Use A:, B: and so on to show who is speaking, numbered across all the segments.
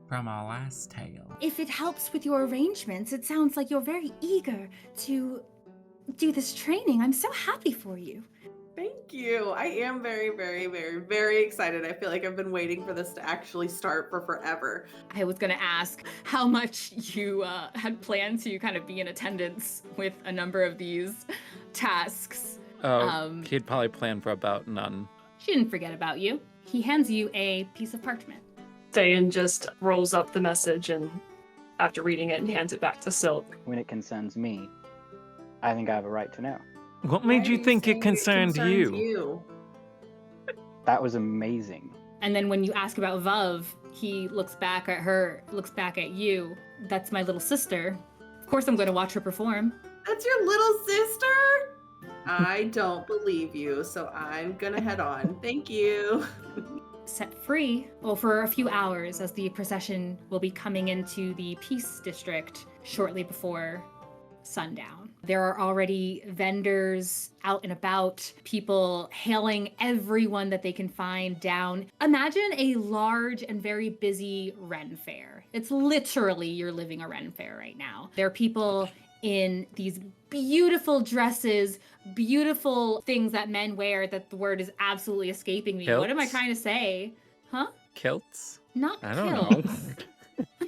A: from our last tale.
B: If it helps with your arrangements, it sounds like you're very eager to do this training. I'm so happy for you.
C: Thank you. I am very, very, very, very excited. I feel like I've been waiting for this to actually start for forever.
D: I was going to ask how much you had planned to kind of be in attendance with a number of these tasks.
A: Oh, he'd probably plan for about none.
D: She didn't forget about you. He hands you a piece of parchment.
E: Ste'yn just rolls up the message and, after reading it, and hands it back to Silk.
F: When it concerns me, I think I have a right to know.
A: What made you think it concerned you?
F: That was amazing.
D: And then when you ask about Vav, he looks back at her, looks back at you. That's my little sister. Of course I'm going to watch her perform.
C: That's your little sister? I don't believe you, so I'm gonna head on. Thank you.
D: Set free, for a few hours, as the procession will be coming into the Peace District shortly before sundown. There are already vendors out and about, people hailing everyone that they can find down. Imagine a large and very busy Ren Fair. It's literally you're living a Ren Fair right now. There are people in these beautiful dresses, beautiful things that men wear that the word is absolutely escaping me.
A: Kilts?
D: What am I trying to say? Huh?
A: Kilts?
D: Not
A: I don't
D: kilts.
A: know.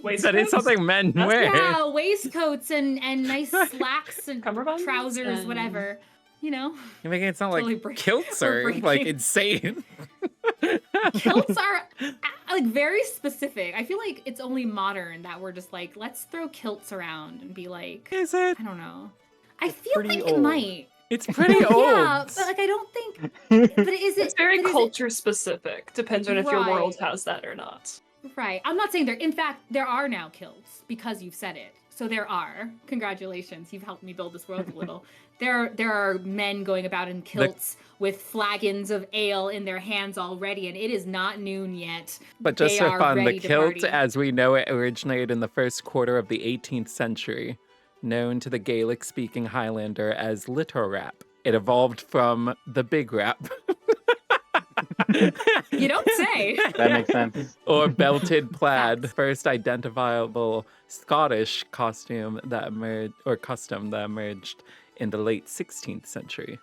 A: That is something men wear.
D: Yeah, waistcoats and nice slacks and
E: Cummerbunds
D: trousers,
E: and-
D: whatever. You know,
A: You're making it sound
D: Totally
A: like
D: break-
A: kilts
D: we're
A: are
D: breaking-
A: like insane.
D: kilts are like very specific. I feel like it's only modern that we're just like, let's throw kilts around and be like,
A: Is it?
D: I don't know. I feel
F: pretty
D: like it
F: old.
D: might.
A: It's pretty old.
D: Yeah, but like I don't think. But is it?
E: It's very
D: but is it-
E: culture specific. Depends on if your
D: Right.
E: world has that or not.
D: Right. I'm not saying there. In fact, there are now kilts because you've said it. So there are. Congratulations. You've helped me build this world a little. There are men going about in kilts with flagons of ale in their hands already, and it is not noon yet.
A: But just
D: They
A: for
D: are
A: fun, the
D: ready to
A: kilt,
D: party.
A: as we know it, originated in the first quarter of the 18th century, known to the Gaelic-speaking Highlander as little wrap. It evolved from the big wrap.
D: You don't say.
F: That makes sense.
A: Or belted plaid, first identifiable Scottish costume that emerged in the late 16th century.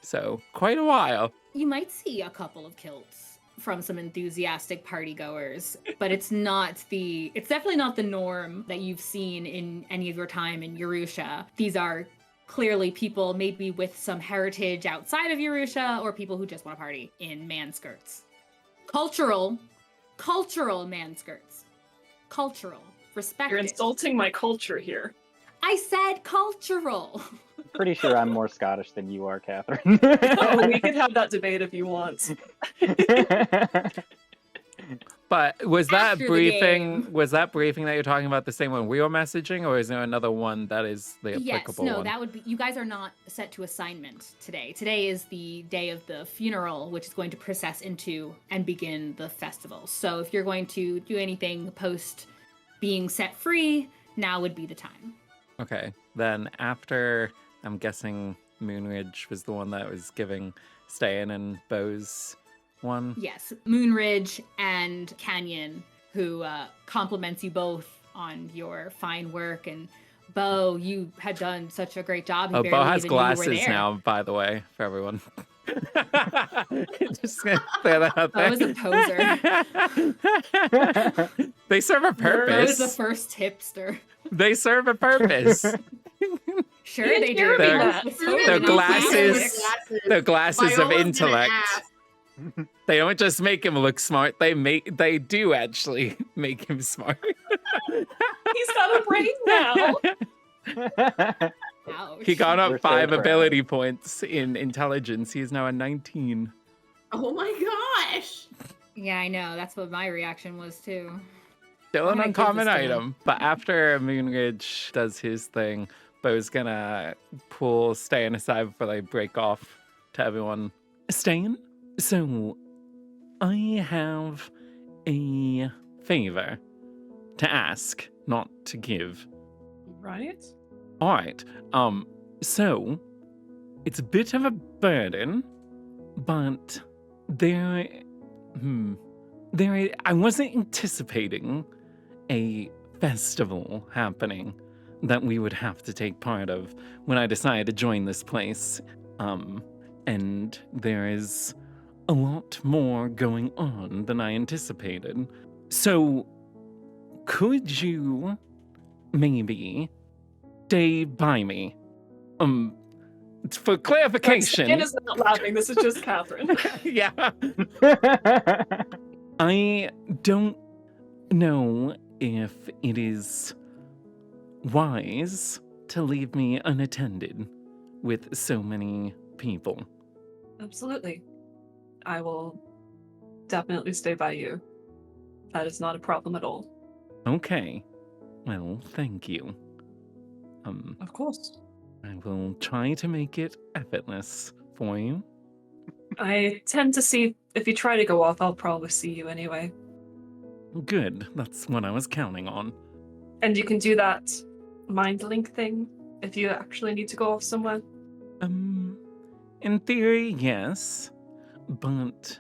A: So quite a while.
D: You might see a couple of kilts from some enthusiastic partygoers, but it's definitely not the norm that you've seen in any of your time in Urusha. These are clearly people maybe with some heritage outside of Urusha or people who just want to party in man skirts. Cultural man skirts. Cultural. Respect
E: You're
D: it.
E: insulting my culture here.
D: I said cultural.
F: Pretty sure I'm more Scottish than you are, Catherine.
E: Oh, we could have that debate if you want.
A: But was that
D: After the
A: briefing
D: game.
A: that you're talking about the same one we were messaging, or is there another one that is the
D: Yes,
A: applicable
D: no,
A: one?
D: that would be. You guys are not set to assignment today. Today is the day of the funeral, which is going to process into and begin the festival. So if you're going to do anything post being set free, now would be the time.
A: Okay, then after, I'm guessing Moonridge was the one that was giving Ste'yn and Beau's one.
D: Yes, Moonridge and Canyon, who compliments you both on your fine work. And Beau, you had done such a great job. He
A: Oh,
D: barely
A: Beau has
D: even knew you were
A: glasses
D: there.
A: now, by the way, for everyone. Just gonna throw that out there.
D: Beau is a poser.
A: They serve a
D: Beau is the
A: purpose.
D: first hipster.
A: They serve a purpose.
D: Sure they do.
E: Jeremy,
A: They're-
E: that.
A: Their glasses,
C: Glasses.
A: their glasses of
C: Viola's gonna
A: intellect.
C: ask.
A: They don't just make him look smart. They do actually make him smart.
E: He's got a brain now.
D: Ouch.
A: He got
F: We're
A: up
F: so
A: 5
F: proud.
A: ability points in intelligence. He's now a 19.
C: Oh my gosh.
D: Yeah, I know. That's what my reaction was too.
A: Still an
D: I'm gonna give
A: uncommon
D: this to him.
A: item. But after Moonridge does his thing, Beau's gonna pull Ste'yn aside before they break off to everyone. Ste'yn, so I have a favor to ask, not to give.
E: Right?
A: All right. So it's a bit of a burden, but I wasn't anticipating a festival happening that we would have to take part of when I decided to join this place. And there is a lot more going on than I anticipated. So, could you maybe stay by me? For clarification.
E: Ste'yn is not laughing, this is just Catherine.
A: Yeah. I don't know if it is wise to leave me unattended with so many people.
E: Absolutely. I will definitely stay by you. That is not a problem at all.
A: Okay. Well, thank you.
E: Of course.
A: I will try to make it effortless for you.
E: I tend to see, if you try to go off, I'll probably see you anyway.
A: Good. That's what I was counting on.
E: And you can do that mind link thing if you actually need to go off somewhere.
A: In theory, yes. But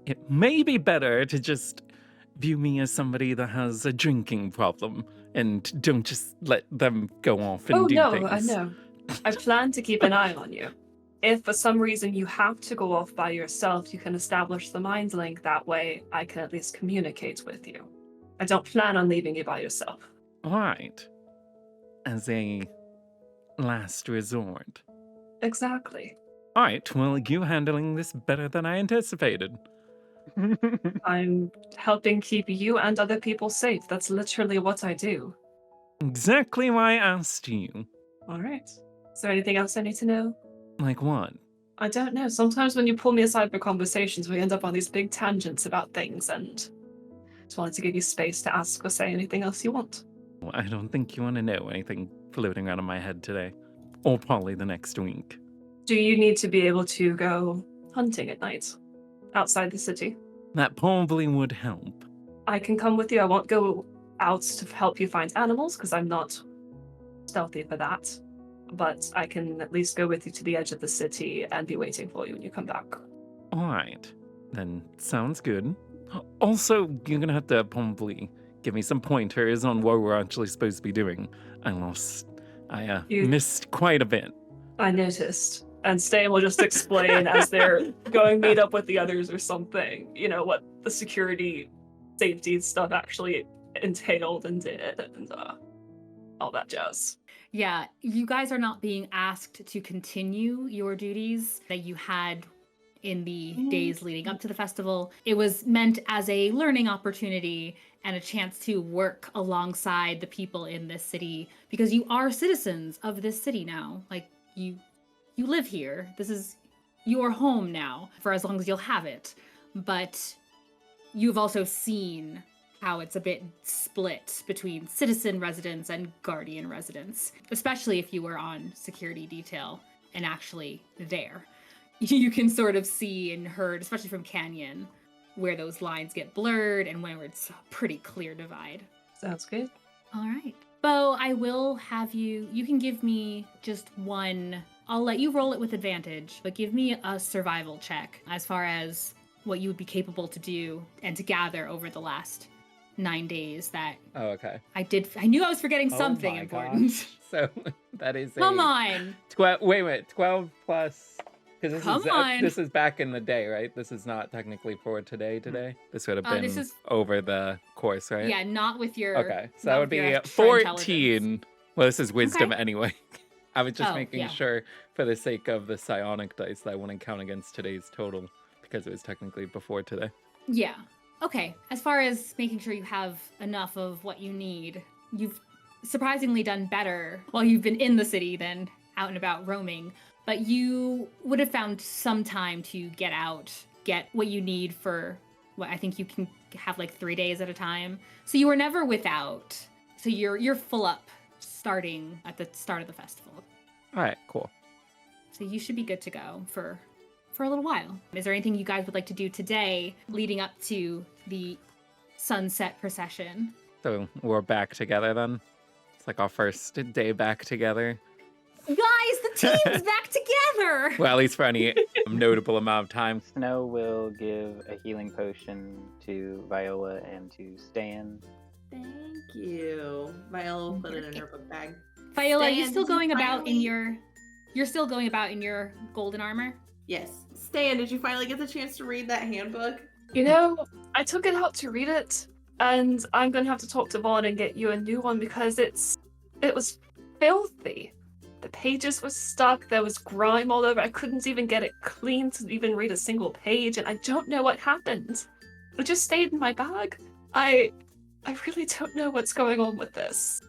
A: it may be better to just view me as somebody that has a drinking problem and don't just let them go off and do things.
E: I know. I plan to keep an eye on you. If for some reason you have to go off by yourself, you can establish the mind link. That way I can at least communicate with you. I don't plan on leaving you by yourself.
A: All right. As a last resort.
E: Exactly.
A: All right, well, you're handling this better than I anticipated.
E: I'm helping keep you and other people safe. That's literally what I do.
A: Exactly why I asked you.
E: All right. Is there anything else I need to know?
A: Like what?
E: I don't know. Sometimes when you pull me aside for conversations, we end up on these big tangents about things, and just wanted to give you space to ask or say anything else you want.
A: Well, I don't think you want to know anything floating around in my head today. Or probably the next week.
E: Do you need to be able to go hunting at night outside the city?
A: That probably would help.
E: I can come with you. I won't go out to help you find animals because I'm not stealthy for that. But I can at least go with you to the edge of the city and be waiting for you when you come back.
A: All right. Then sounds good. Also, you're going to have to probably give me some pointers on what we're actually supposed to be doing. I missed quite a bit.
E: I noticed. And Ste'yn will just explain as they're going meet up with the others or something, you know, what the security safety stuff actually entailed and did and all that jazz.
D: Yeah, you guys are not being asked to continue your duties that you had in the days leading up to the festival. It was meant as a learning opportunity and a chance to work alongside the people in this city because you are citizens of this city now. Like, you live here. This is your home now for as long as you'll have it. But you've also seen how it's a bit split between citizen residents and guardian residents, especially if you were on security detail and actually there. You can sort of see and heard, especially from Canyon, where those lines get blurred and where it's a pretty clear divide.
E: Sounds good.
D: All right. Beau, I will have you can give me just one, I'll let you roll it with advantage, but give me a survival check as far as what you would be capable to do and to gather over the last 9 days that
A: Oh, okay.
D: I knew I was forgetting something important.
A: Gosh. So that is
D: Come on.
A: 12 plus... Because
D: on.
A: This is back in the day, right? This is not technically for today. This would have been
D: this is-
A: over the course, right?
D: Yeah, not with your...
A: Okay, so
D: not
A: that would
D: with your
A: be
D: extra
A: 14.
D: intelligence.
A: Well, this is wisdom
D: Okay.
A: anyway. I was just
D: Oh,
A: making
D: yeah.
A: sure, for the sake of the psionic dice, that I wouldn't count against today's total, because it was technically before today.
D: Yeah. Okay. As far as making sure you have enough of what you need, you've surprisingly done better while you've been in the city than out and about roaming. But you would have found some time to get out, get what you need for what I think you can have like 3 days at a time. So you were never without. So you're full up starting at the start of the festival.
A: All right, cool.
D: So you should be good to go for a little while. Is there anything you guys would like to do today leading up to the sunset procession?
A: So we're back together then? It's like our first day back together.
D: Guys, the team's back together!
A: Well, at least for any notable amount of time.
F: Snow will give a healing potion to Viola and to Ste'yn.
C: Thank you. Viola will put it in her book bag.
D: Viola,
C: Ste'yn,
D: you're still
C: did you
D: going about in
C: finally-
D: your you're still going about in your golden armor?
C: Yes. Ste'yn, did you finally get the chance to read that handbook?
E: You know, I took it out to read it, and I'm gonna have to talk to Vaughn and get you a new one because it was filthy. The pages were stuck, there was grime all over, I couldn't even get it clean to even read a single page, and I don't know what happened. It just stayed in my bag. I really don't know what's going on with this.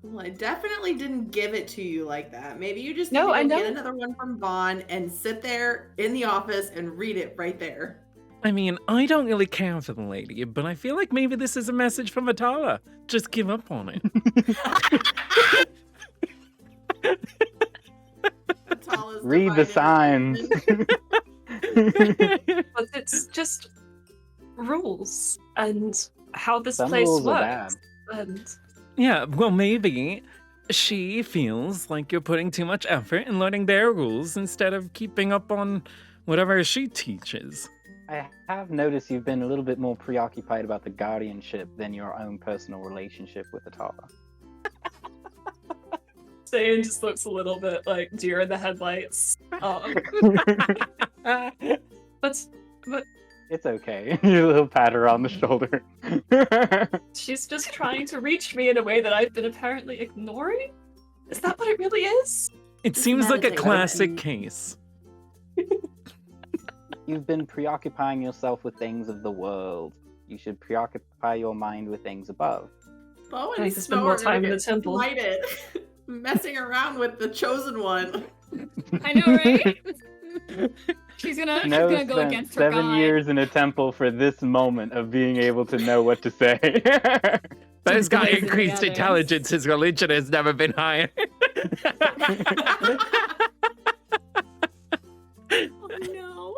C: Well, I definitely didn't give it to you like that. Maybe you just
E: No,
C: need to
E: I
C: go
E: know.
C: get another one from Vaughn and sit there in the office and read it right there.
A: I mean, I don't really care for the lady, but I feel like maybe this is a message from Atala. Just give up on it.
C: Atala's
F: Read the
C: divided
F: signs.
C: opinion.
E: But it's just rules and how this
F: Some
E: place
F: rules are bad.
E: works. And
A: Yeah, well, maybe she feels like you're putting too much effort in learning their rules instead of keeping up on whatever she teaches.
F: I have noticed you've been a little bit more preoccupied about the guardianship than your own personal relationship with Atala.
E: Ste'yn just looks a little bit like deer in the headlights. But
F: It's okay. You little pat her on the shoulder.
E: she's just trying to reach me in a way that I've been apparently ignoring? Is that what it really is?
A: It
C: Just
A: seems like a
C: meditate on it.
A: classic case.
F: You've been preoccupying yourself with things of the world. You should preoccupy your mind with things above.
C: Beau
E: I
C: and
E: need to spend
C: Snow
E: more
C: are gonna
E: time in
C: get
E: the temple.
C: slighted, messing around with the chosen one.
D: I know, right? she's gonna
F: Snow
D: go
F: spent
D: against her
F: 7
D: god.
F: years in a temple for this moment of being able to know what to say.
A: Beau's got
D: Boys and
A: increased
D: others.
A: intelligence. His religion has never been higher.
D: Oh no.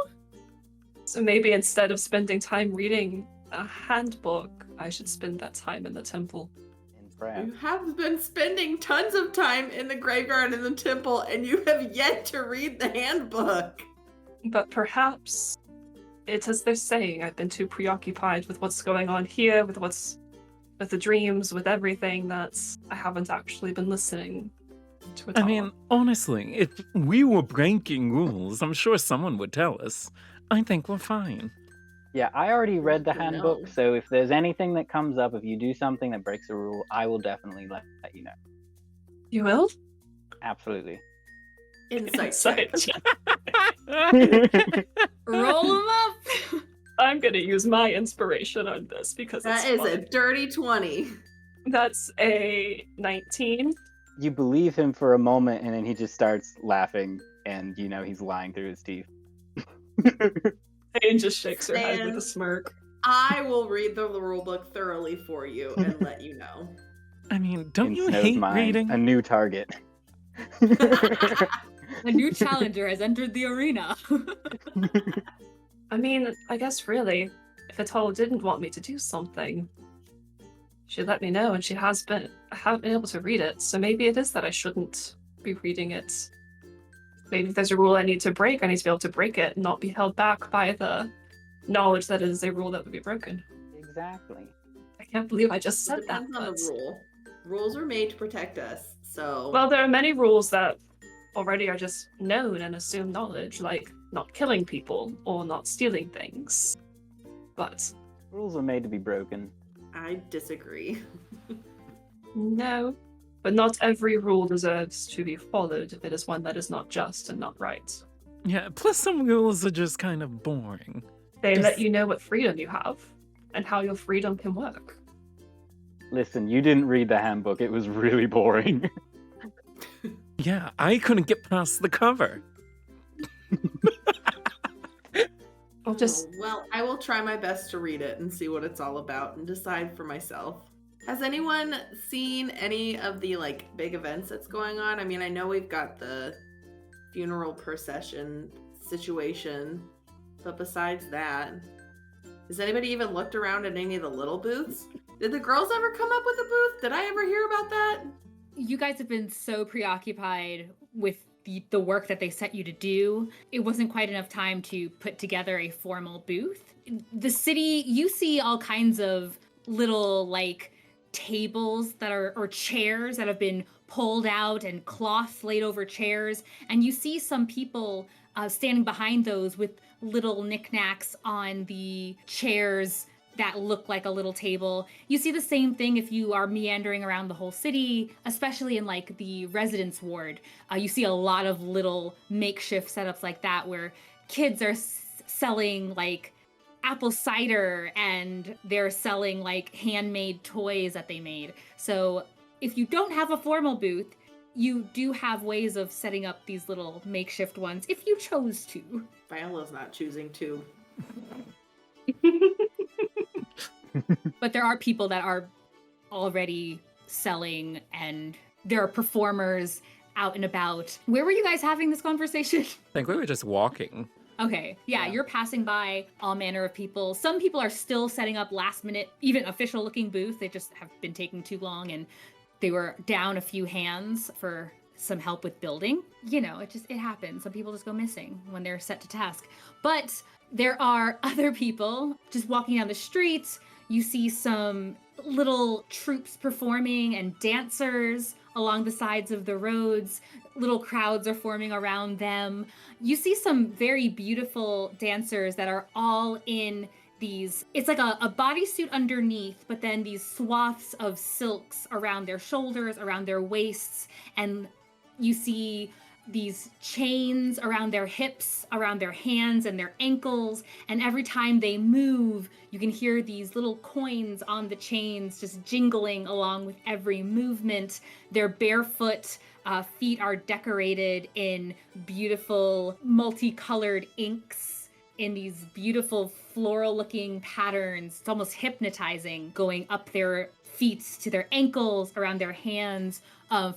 E: So maybe instead of spending time reading a handbook, I should spend that time in the temple.
F: In prayer.
C: You have been spending tons of time in the graveyard and the temple, and you have yet to read the handbook.
E: But perhaps it's as they're saying, I've been too preoccupied with what's going on here, with the dreams, with everything, that I haven't actually been listening to it
A: I
E: all.
A: mean, honestly, if we were breaking rules, I'm sure someone would tell us. I think we're fine.
F: Yeah, I already read the
C: No.
F: handbook, so if there's anything that comes up, if you do something that breaks a rule, I will definitely let you know.
E: You will?
F: Absolutely.
C: Insight check.
D: Roll them up.
E: I'm gonna use my inspiration on this because
C: That
E: it's
C: is a
E: fun.
C: dirty 20.
E: That's a 19.
F: You believe him for a moment, and then he just starts laughing, and you know he's lying through his teeth.
E: And just shakes her head with a
C: Stand.
E: smirk.
C: I will read the rulebook thoroughly for you and let you know.
A: I mean, don't
F: In
A: you
F: Snow's
A: hate
F: mind,
A: reading?
F: a new target.
D: A new challenger has entered the arena.
E: I mean, I guess really, if Atala didn't want me to do something, she'd let me know, and I haven't been able to read it, so maybe it is that I shouldn't be reading it. Maybe if there's a rule I need to break, I need to be able to break it and not be held back by the knowledge that it is a rule that would be broken.
F: Exactly.
E: I can't believe I just said that.
C: Depends on
E: but-
C: the rule. Rules are made to protect us, so...
E: Well, there are many rules that already are just known and assumed knowledge, like not killing people or not stealing things. But
F: Rules are made to be broken.
C: I disagree.
E: no. But not every rule deserves to be followed if it is one that is not just and not right.
A: Yeah, plus some rules are just kind of boring.
E: They
A: Just-
E: let you know what freedom you have and how your freedom can work.
F: Listen, you didn't read the handbook. It was really boring.
A: Yeah, I couldn't get past the cover.
E: I'll just
C: Oh, well, I will try my best to read it and see what it's all about and decide for myself. Has anyone seen any of the big events that's going on? I mean, I know we've got the funeral procession situation, but besides that, has anybody even looked around at any of the little booths? Did the girls ever come up with a booth? Did I ever hear about that?
D: You guys have been so preoccupied with the work that they set you to do. It wasn't quite enough time to put together a formal booth. The city, you see all kinds of little like tables that are, or chairs that have been pulled out and cloth laid over chairs. And you see some people standing behind those with little knickknacks on the chairs that look like a little table. You see the same thing if you are meandering around the whole city, especially in like the residence ward. You see a lot of little makeshift setups like that where kids are selling like apple cider and they're selling like handmade toys that they made. So if you don't have a formal booth, you do have ways of setting up these little makeshift ones if you chose to.
C: Viola's not choosing to.
D: But there are people that are already selling, and there are performers out and about. Where were you guys having this conversation?
A: I think we were just walking.
D: Okay, yeah, you're passing by all manner of people. Some people are still setting up last minute, even official looking booths. They just have been taking too long and they were down a few hands for some help with building. You know, it happens. Some people just go missing when they're set to task. But there are other people just walking down the streets. You see some little troops performing and dancers along the sides of the roads. Little crowds are forming around them. You see some very beautiful dancers that are all in these, it's like a bodysuit underneath, but then these swaths of silks around their shoulders, around their waists, and you see these chains around their hips, around their hands and their ankles, and every time they move, you can hear these little coins on the chains just jingling along with every movement. Their barefoot feet are decorated in beautiful multicolored inks in these beautiful floral looking patterns. It's almost hypnotizing, going up their feet to their ankles, around their hands,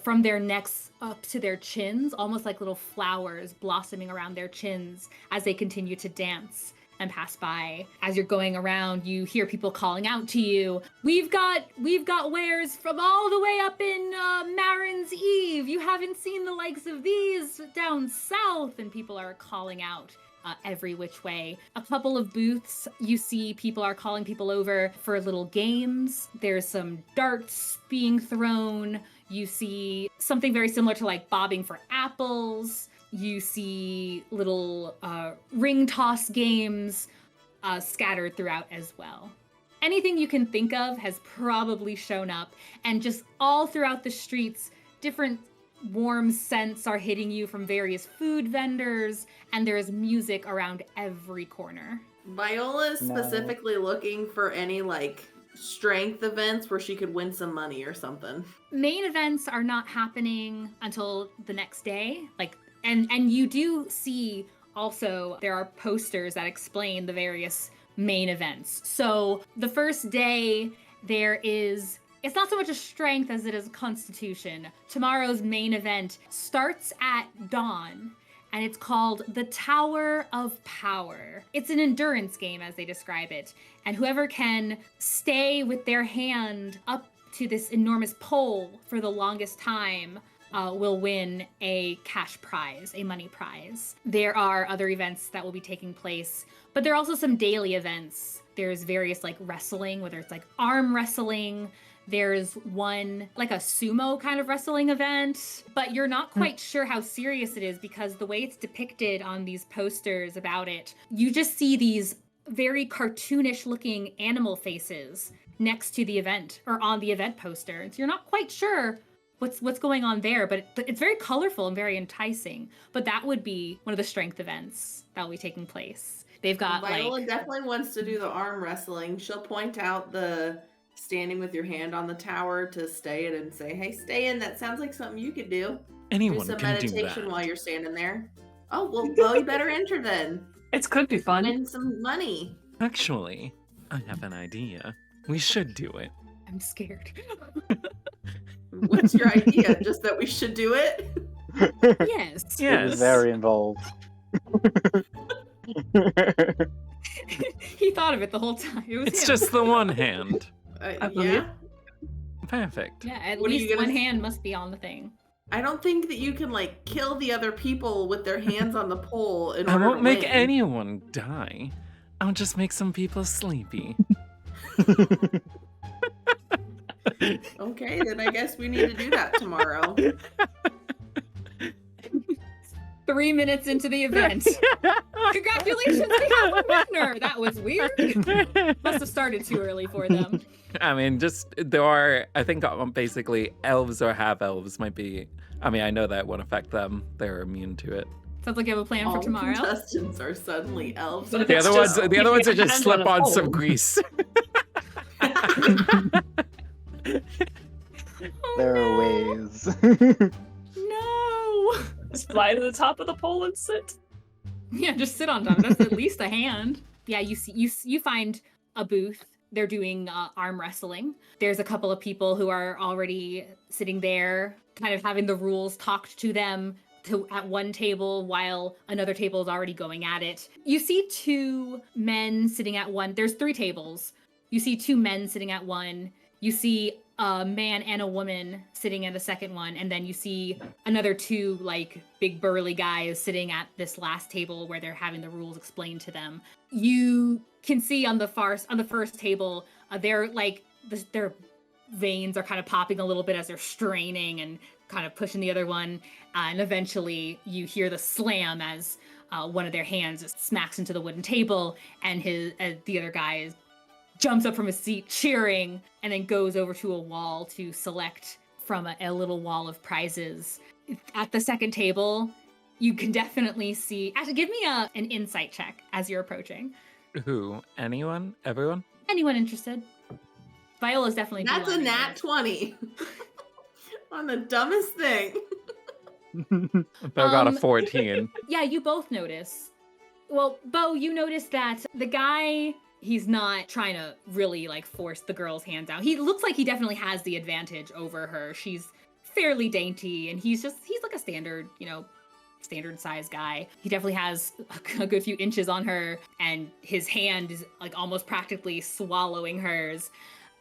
D: from their necks up to their chins, almost like little flowers blossoming around their chins as they continue to dance and pass by. As you're going around, you hear people calling out to you, we've got wares from all the way up in Marin's Eve. You haven't seen the likes of these down south. And people are calling out every which way. A couple of booths, you see people are calling people over for little games. There's some darts being thrown. You see something very similar to like bobbing for apples. You see little ring toss games scattered throughout as well. Anything you can think of has probably shown up, and just all throughout the streets, different warm scents are hitting you from various food vendors, and there is music around every corner.
C: Viola is specifically looking for any like strength events where she could win some money or something.
D: Main events are not happening until the next day. And you do see also there are posters that explain the various main events. So the first day there is, it's not so much a strength as it is a constitution. Tomorrow's main event starts at dawn, and it's called the Tower of Power. It's an endurance game, as they describe it. And whoever can stay with their hand up to this enormous pole for the longest time will win a cash prize, a money prize. There are other events that will be taking place, but there are also some daily events. There's various like wrestling, whether it's like arm wrestling. There's one like a sumo kind of wrestling event, but you're not quite sure how serious it is because the way it's depicted on these posters about it, you just see these very cartoonish looking animal faces next to the event or on the event poster. So you're not quite sure what's going on there, but it's very colorful and very enticing. But that would be one of the strength events that will be taking place. They've got
C: Viola definitely wants to do the arm wrestling. She'll point out the standing with your hand on the tower to Ste'yn and say, hey, Ste'yn, that sounds like something you could do.
A: Anyone
C: do some
A: can do
C: meditation
A: that.
C: while you're standing there. Oh, well, Beau, you better enter then.
E: It could be fun.
C: Win some money.
A: Actually, I have an idea. We should do it.
D: I'm scared.
C: What's your idea? Just that we should do it?
D: Yes.
F: It
A: Yes.
F: was very involved.
D: He thought of it the whole time. It was
A: It's
D: him.
A: just the one hand.
E: I believe
C: Yeah?
A: Perfect.
D: Yeah, at
C: What are you
D: least
C: gonna
D: one
C: s-
D: hand must be on the thing.
C: I don't think that you can, like, kill the other people with their hands on the pole in
A: I
C: order
A: won't
C: to
A: make
C: win.
A: anyone die. I'll just make some people sleepy.
C: Okay, then I guess we need to do that tomorrow.
D: 3 minutes into the event. Congratulations, we have a winner! That was weird. Must have started too early for them.
A: I mean, there are, I think basically elves or half-elves might be, I mean, I know that won't affect them. They're immune to it.
D: Sounds like you have a plan for
C: All
D: tomorrow.
C: contestants are suddenly elves.
E: But if
A: The
E: it's
A: other
E: just
A: ones
E: keeping
A: are
E: a
A: just
E: hand
A: slip
E: on a
A: on some
E: pole.
A: grease.
F: There are ways.
D: No!
E: Just fly to the top of the pole and sit.
D: Yeah, just sit on top. That's at least a hand. Yeah, you find a booth. They're doing arm wrestling. There's a couple of people who are already sitting there, kind of having the rules talked to them at one table while another table is already going at it. You see two men sitting at one. There's 3 tables. You see 2 men sitting at one. You see a man and a woman sitting at the second one, and then you see another 2 like big burly guys sitting at this last table where they're having the rules explained to them. You can see on the first table, they're like their veins are kind of popping a little bit as they're straining and kind of pushing the other one, and eventually you hear the slam as one of their hands just smacks into the wooden table, and the other guy jumps up from his seat cheering, and then goes over to a wall to select from a little wall of prizes. At the second table, you can definitely see. Actually, give me an insight check as you're approaching.
A: Who? Anyone? Everyone?
D: Anyone interested? Viola's definitely.
C: That's a nat 20 on the dumbest thing.
A: Beau got a 14.
D: Yeah, you both notice. Well, Beau, you notice that the guy, he's not trying to really like force the girl's hand down. He looks like he definitely has the advantage over her. She's fairly dainty, and he's like a standard size guy. He definitely has a good few inches on her, and his hand is like almost practically swallowing hers.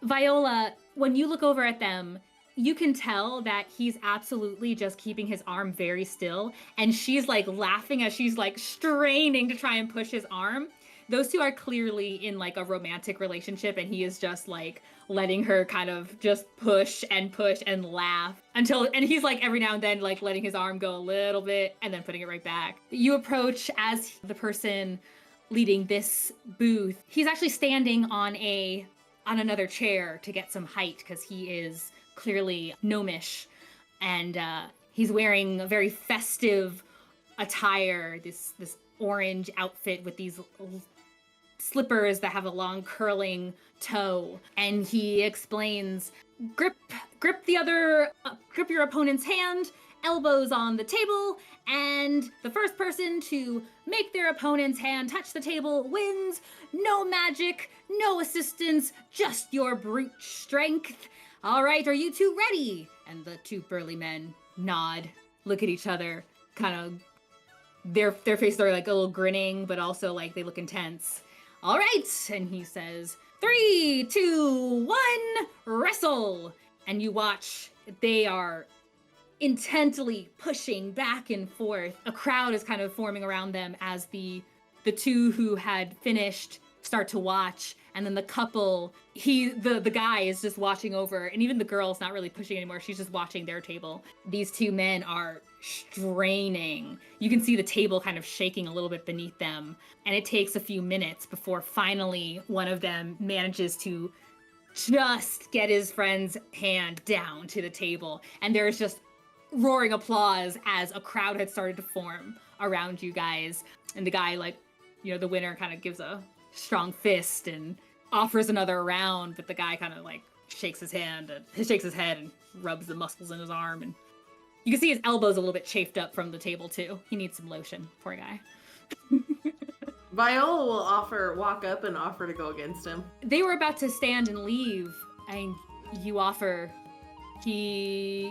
D: Viola, when you look over at them, you can tell that he's absolutely just keeping his arm very still, and she's like laughing as she's like straining to try and push his arm. Those 2 are clearly in like a romantic relationship, and he is just like letting her kind of just push and laugh and he's like every now and then like letting his arm go a little bit and then putting it right back. You approach as the person leading this booth. He's actually standing on another chair to get some height because he is clearly gnomish, and he's wearing a very festive attire, this orange outfit with these slippers that have a long curling toe, and he explains, grip your opponent's hand, elbows on the table, and the first person to make their opponent's hand touch the table wins. No magic, no assistance, just your brute strength. All right, are you 2 ready? And the 2 burly men nod, look at each other, kind of their faces are like a little grinning, but also like they look intense. All right, and he says, 3, 2, 1, wrestle. And you watch, they are intently pushing back and forth. A crowd is kind of forming around them as the 2 who had finished start to watch, and then the couple, the guy is just watching over, and even the girl's not really pushing anymore, she's just watching their table. These 2 men are straining. You can see the table kind of shaking a little bit beneath them, and it takes a few minutes before finally one of them manages to just get his friend's hand down to the table, and there's just roaring applause as a crowd had started to form around you guys. And the guy, like, the winner kind of gives a strong fist and offers another round, but the guy kind of like shakes his head and rubs the muscles in his arm, and you can see his elbows a little bit chafed up from the table too. He needs some lotion, poor guy.
C: Viola will walk up and offer to go against him.
D: They were about to stand and leave, and you offer. They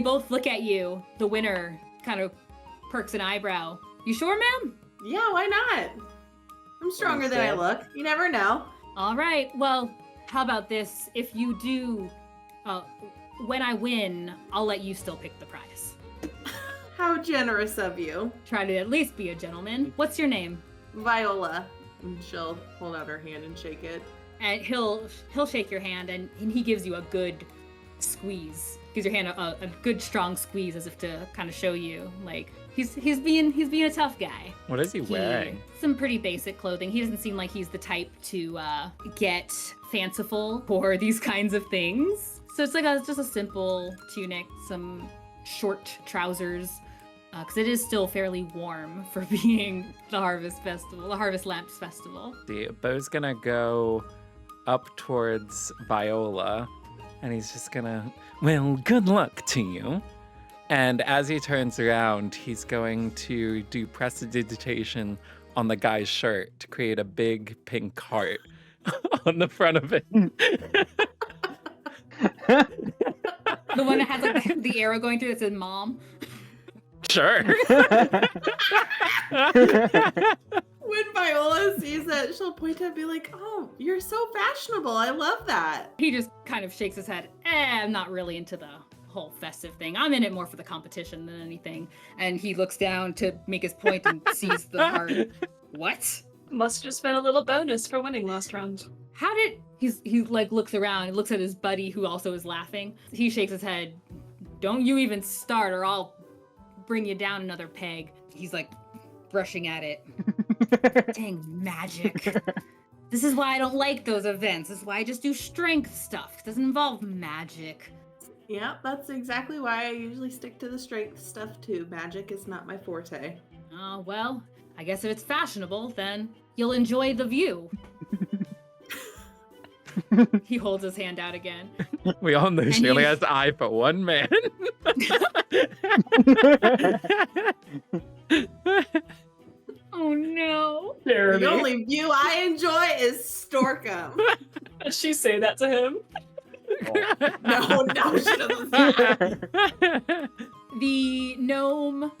D: both look at you. The winner kind of perks an eyebrow. You sure, ma'am?
C: Yeah, why not? I'm stronger than I look. You never know.
D: All right. Well, how about this? If you do, when I win, I'll let you still pick the prize.
C: How generous of you.
D: Try to at least be a gentleman. What's your name?
C: Viola. And she'll hold out her hand and shake it.
D: And he'll shake your hand, and he gives you a good squeeze. Gives your hand a good strong squeeze as if to kind of show you, like, he's being a tough guy.
A: What is he wearing?
D: Some pretty basic clothing. He doesn't seem like he's the type to get fanciful for these kinds of things. So it's like just a simple tunic, some short trousers, because it is still fairly warm for being the Harvest Lamps Festival.
A: Beau's gonna go up towards Viola, and he's just gonna, well, good luck to you. And as he turns around, he's going to do prestidigitation on the guy's shirt to create a big pink heart on the front of it.
D: The one that has like the arrow going through that says "Mom."
A: Sure.
C: When Viola sees it, she'll point to it and be like, oh, you're so fashionable. I love that.
D: He just kind of shakes his head. I'm not really into the whole festive thing. I'm in it more for the competition than anything. And he looks down to make his point and sees the heart. What?
E: Must have just been a little bonus for winning last round.
D: How did he like looks around and looks at his buddy who also is laughing. He shakes his head. Don't you even start or I'll bring you down another peg. He's like brushing at it. Dang magic. This is why I don't like those events. This is why I just do strength stuff. It doesn't involve magic.
C: Yeah, that's exactly why I usually stick to the strength stuff too. Magic is not my forte.
D: Oh, well, I guess if it's fashionable, then you'll enjoy the view. He holds his hand out again.
A: We all know she only has the eye for one man.
D: Oh no.
E: Jeremy.
C: The only view I enjoy is Storkham.
E: Does she say that to him?
C: No, she doesn't say that.
D: The gnome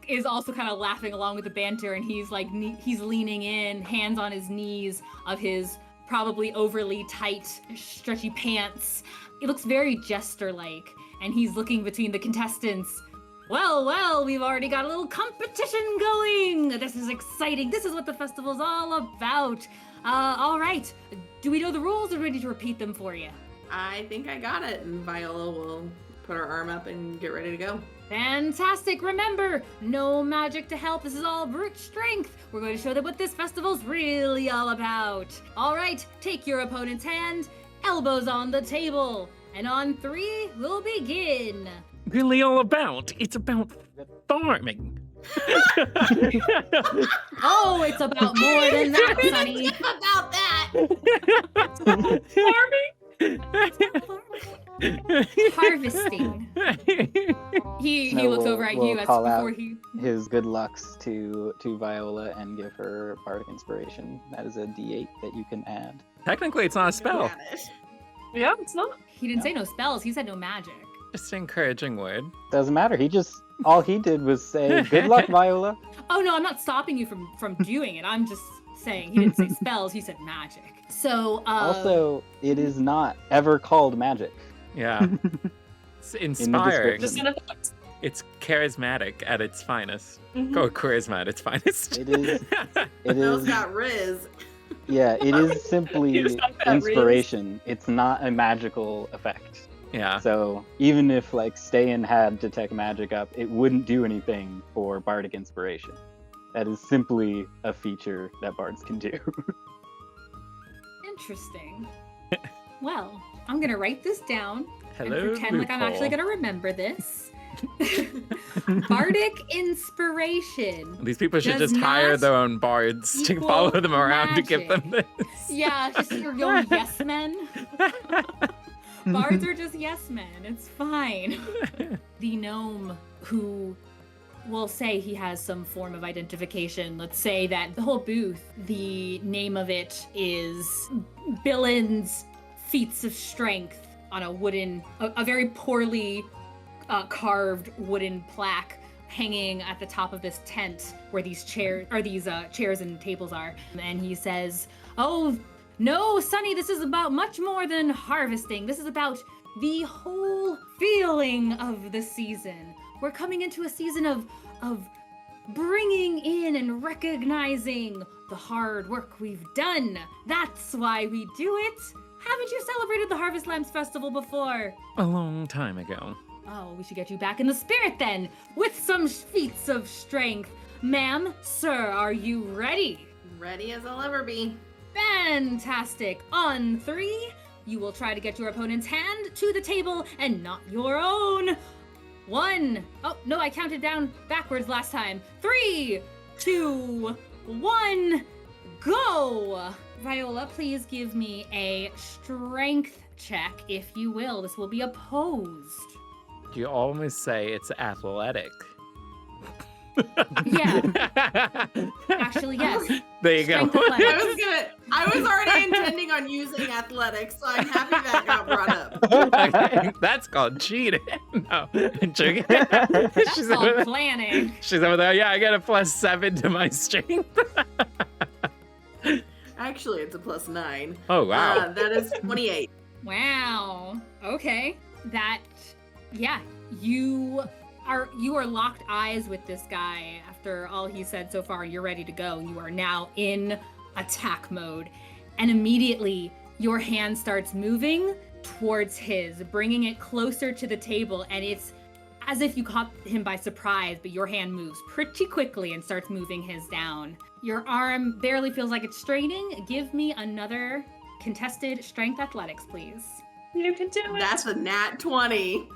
D: is also kind of laughing along with the banter, and he's like, he's leaning in, hands on his knees of his probably overly tight, stretchy pants. It looks very jester-like, and he's looking between the contestants. Well, we've already got a little competition going. This is exciting. This is what the festival's all about. All right. Do we know the rules or ready to repeat them for you?
C: I think I got it, and Viola will put her arm up and get ready to go.
D: Fantastic. Remember, no magic to help. This is all brute strength. We're going to show them what this festival's really all about. All right, take your opponent's hand, elbows on the table, and on 3, we'll begin.
A: Really all about? It's about farming.
D: Oh, it's about more than that, Sonny.
C: About that.
D: Harvesting. He
F: No,
D: looks
F: we'll-
D: over at
F: we'll
D: you as
F: call
D: before
F: out
D: he.
F: His good lucks to Viola and give her bardic inspiration. That is a D8 that you can add.
A: Technically, it's not a spell.
C: Got it.
E: Yeah, it's not.
D: He didn't say no spells. He said no magic.
A: Just an encouraging word.
F: Doesn't matter. All he did was say, "Good luck, Viola."
D: Oh no, I'm not stopping you from doing it. I'm just saying he didn't say spells. He said magic. So
F: Also, it is not ever called magic.
A: Yeah. It's inspiring.
E: Just an effect.
A: It's charismatic at its finest.
E: Mhm.
A: Or charisma at its finest.
F: It is. It
C: Bill's
F: is.
C: got Riz.
F: Yeah, it is simply
E: He's got that
F: inspiration. It's not a magical effect.
A: Yeah.
F: So even if like Ste'yn had detect magic up, it wouldn't do anything for bardic inspiration. That is simply a feature that bards can do.
D: interesting. Well, I'm gonna write this down
A: Hello,
D: and pretend like I'm actually
A: loophole.
D: gonna remember this. Bardic inspiration.
A: These people should
D: does
A: just hire
D: not
A: their own bards to
D: equal
A: follow them around to give them
D: magic.
A: this.
D: Yeah, just your own yes men. Bards are just yes men. It's fine. The gnome who will say he has some form of identification. Let's say that the whole booth, the name of it is Billin's Feats of Strength on a very poorly carved wooden plaque hanging at the top of this tent where these chairs and tables are. And he says, "Oh, no, Sonny, this is about much more than harvesting. This is about the whole feeling of the season. We're coming into a season of bringing in and recognizing the hard work we've done. That's why we do it. Haven't you celebrated the Harvest Lamps Festival before?
A: A long time ago.
D: Oh, we should get you back in the spirit then, with some feats of strength. Ma'am, sir, are you ready?
C: Ready as I'll ever be.
D: Fantastic. On 3, you will try to get your opponent's hand to the table and not your own. 1. Oh, no, I counted down backwards last time. 3, 2, 1, go! Viola, please give me a strength check, if you will. This will be opposed.
A: You always say it's athletic.
D: Yeah, actually, yes.
A: There you go.
D: Strength athletics.
C: I was already intending on using athletics, so I'm happy that got brought up.
A: Okay, that's called cheating. No, joking.
D: That's
A: She's
D: called
A: over there.
D: planning.
A: She's over there. Yeah, I get a +7 to my strength.
C: Actually, it's a +9.
A: Oh wow.
C: That is 28.
D: Wow. Okay. Yeah, you are locked eyes with this guy after all he said so far. You're ready to go. You are now in attack mode. And immediately your hand starts moving towards his, bringing it closer to the table. And it's as if you caught him by surprise, but your hand moves pretty quickly and starts moving his down. Your arm barely feels like it's straining. Give me another contested strength athletics, please.
E: You can do it.
C: That's a nat 20.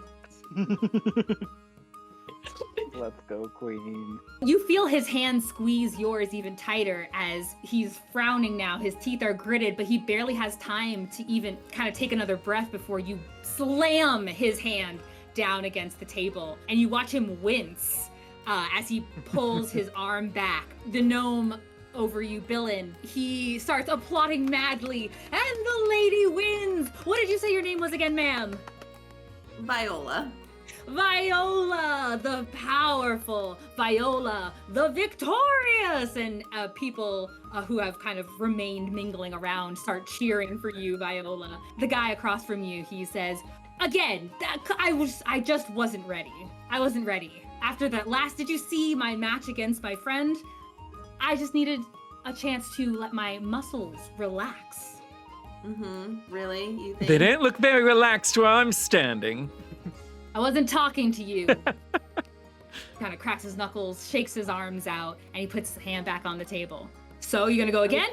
F: Let's go, queen.
D: You feel his hand squeeze yours even tighter as he's frowning now. His teeth are gritted, but he barely has time to even kind of take another breath before you slam his hand down against the table. And you watch him wince as he pulls his arm back. The gnome over you, Billin, he starts applauding madly, and the lady wins! What did you say your name was again, ma'am?
C: Viola.
D: Viola, the powerful, Viola, the victorious, and people who have kind of remained mingling around start cheering for you, Viola. The guy across from you, he says, again, I just wasn't ready. I wasn't ready. After that last, did you see my match against my friend? I just needed a chance to let my muscles relax.
C: Really? You think?
A: They didn't look very relaxed where I'm standing.
D: I wasn't talking to you. Kind of cracks his knuckles, shakes his arms out, and he puts his hand back on the table. So, you gonna go again?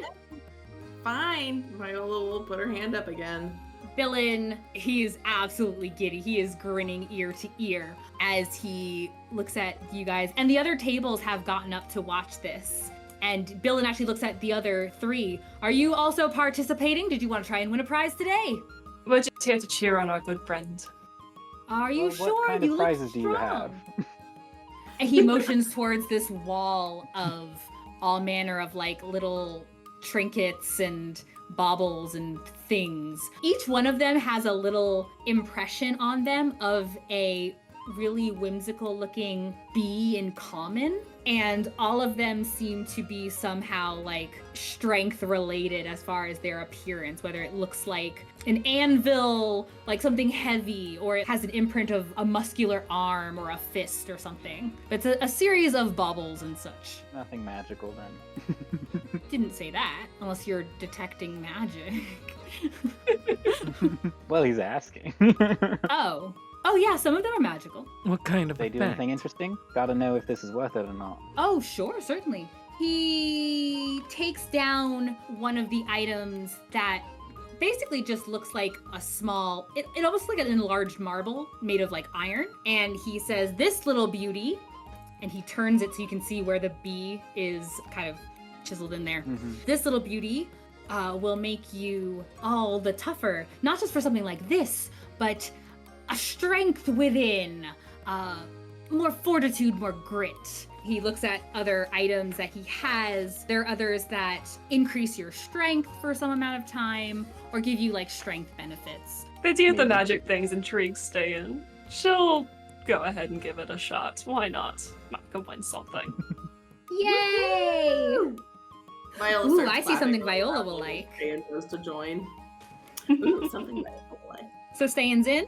C: Fine. Viola will put her hand up again.
D: Billin, he is absolutely giddy. He is grinning ear to ear as he looks at you guys. And the other tables have gotten up to watch this. And Billin actually looks at the other 3. Are you also participating? Did you want to try and win a prize today?
E: We're just here to cheer on our good friend.
D: Are you
F: Well,
D: sure?
F: what kind
D: You
F: of
D: look
F: prizes do you have?
D: strong. And he motions towards this wall of all manner of like little trinkets and baubles and things. Each one of them has a little impression on them of a really whimsical looking bee in common, and all of them seem to be somehow like strength related as far as their appearance, whether it looks like an anvil, like something heavy, or it has an imprint of a muscular arm or a fist or something. It's a series of baubles and such.
F: Nothing magical then.
D: Didn't say that, unless you're detecting magic.
F: Well, he's asking.
D: Oh yeah, some of them are magical.
A: What kind of
F: They do
A: effect?
F: anything interesting? Gotta know if this is worth it or not.
D: Oh, sure, certainly. He takes down one of the items that basically just looks like a small, it almost like an enlarged marble made of like iron. And he says, this little beauty, and he turns it so you can see where the bee is kind of chiseled in there. This little beauty will make you all the tougher, not just for something like this, but a strength within, more fortitude, more grit. He looks at other items that he has. There are others that increase your strength for some amount of time or give you like strength benefits.
E: The idea of the magic things intrigues Ste'yn. She'll go ahead and give it a shot. Why not? Might can win something.
D: Yay!
C: Viola
D: Ooh,
C: starts
D: I see
C: laughing
D: something
C: really
D: Viola
C: loudly
D: will
C: when
D: like.
C: Ste'yn goes to join. Ooh, something Viola will like.
D: So Ste'yn's in?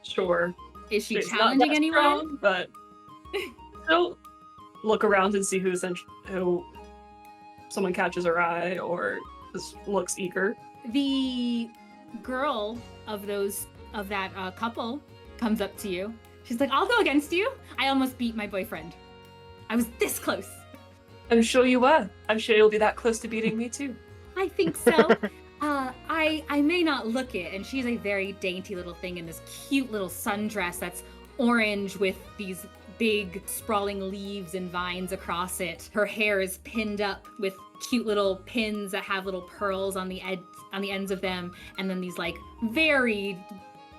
E: Sure.
D: Is she
E: She's not
D: challenging
E: that
D: anyone?
E: strong, but she'll look around and see who someone catches her eye or just looks eager.
D: The girl of that couple comes up to you. She's like, I'll go against you. I almost beat my boyfriend. I was this close.
E: I'm sure you were. I'm sure you'll be that close to beating me too.
D: I think so. I may not look it, and she's a very dainty little thing in this cute little sundress that's orange with these big sprawling leaves and vines across it. Her hair is pinned up with cute little pins that have little pearls on the ends of them, and then these like very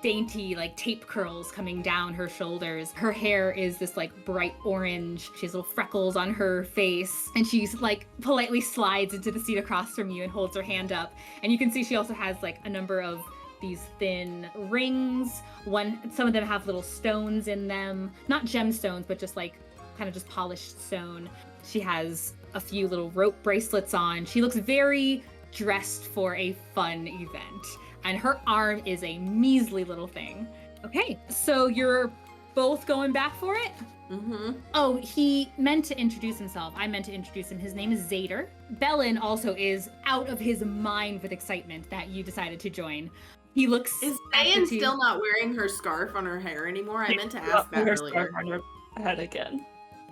D: dainty like tape curls coming down her shoulders. Her hair is this like bright orange. She has little freckles on her face, and she's like politely slides into the seat across from you and holds her hand up. And you can see she also has like a number of these thin rings. Some of them have little stones in them, not gemstones, but just like kind of just polished stone. She has a few little rope bracelets on. She looks very dressed for a fun event. And her arm is a measly little thing. Okay, so you're both going back for it?
C: Mm-hmm.
D: Oh, he meant to introduce himself. I meant to introduce him. His name is Zader. Bellin also is out of his mind with excitement that you decided to join. He looks...
C: Is Ste'yn still not wearing her scarf on her hair anymore? I meant to ask that earlier.
E: On her head again.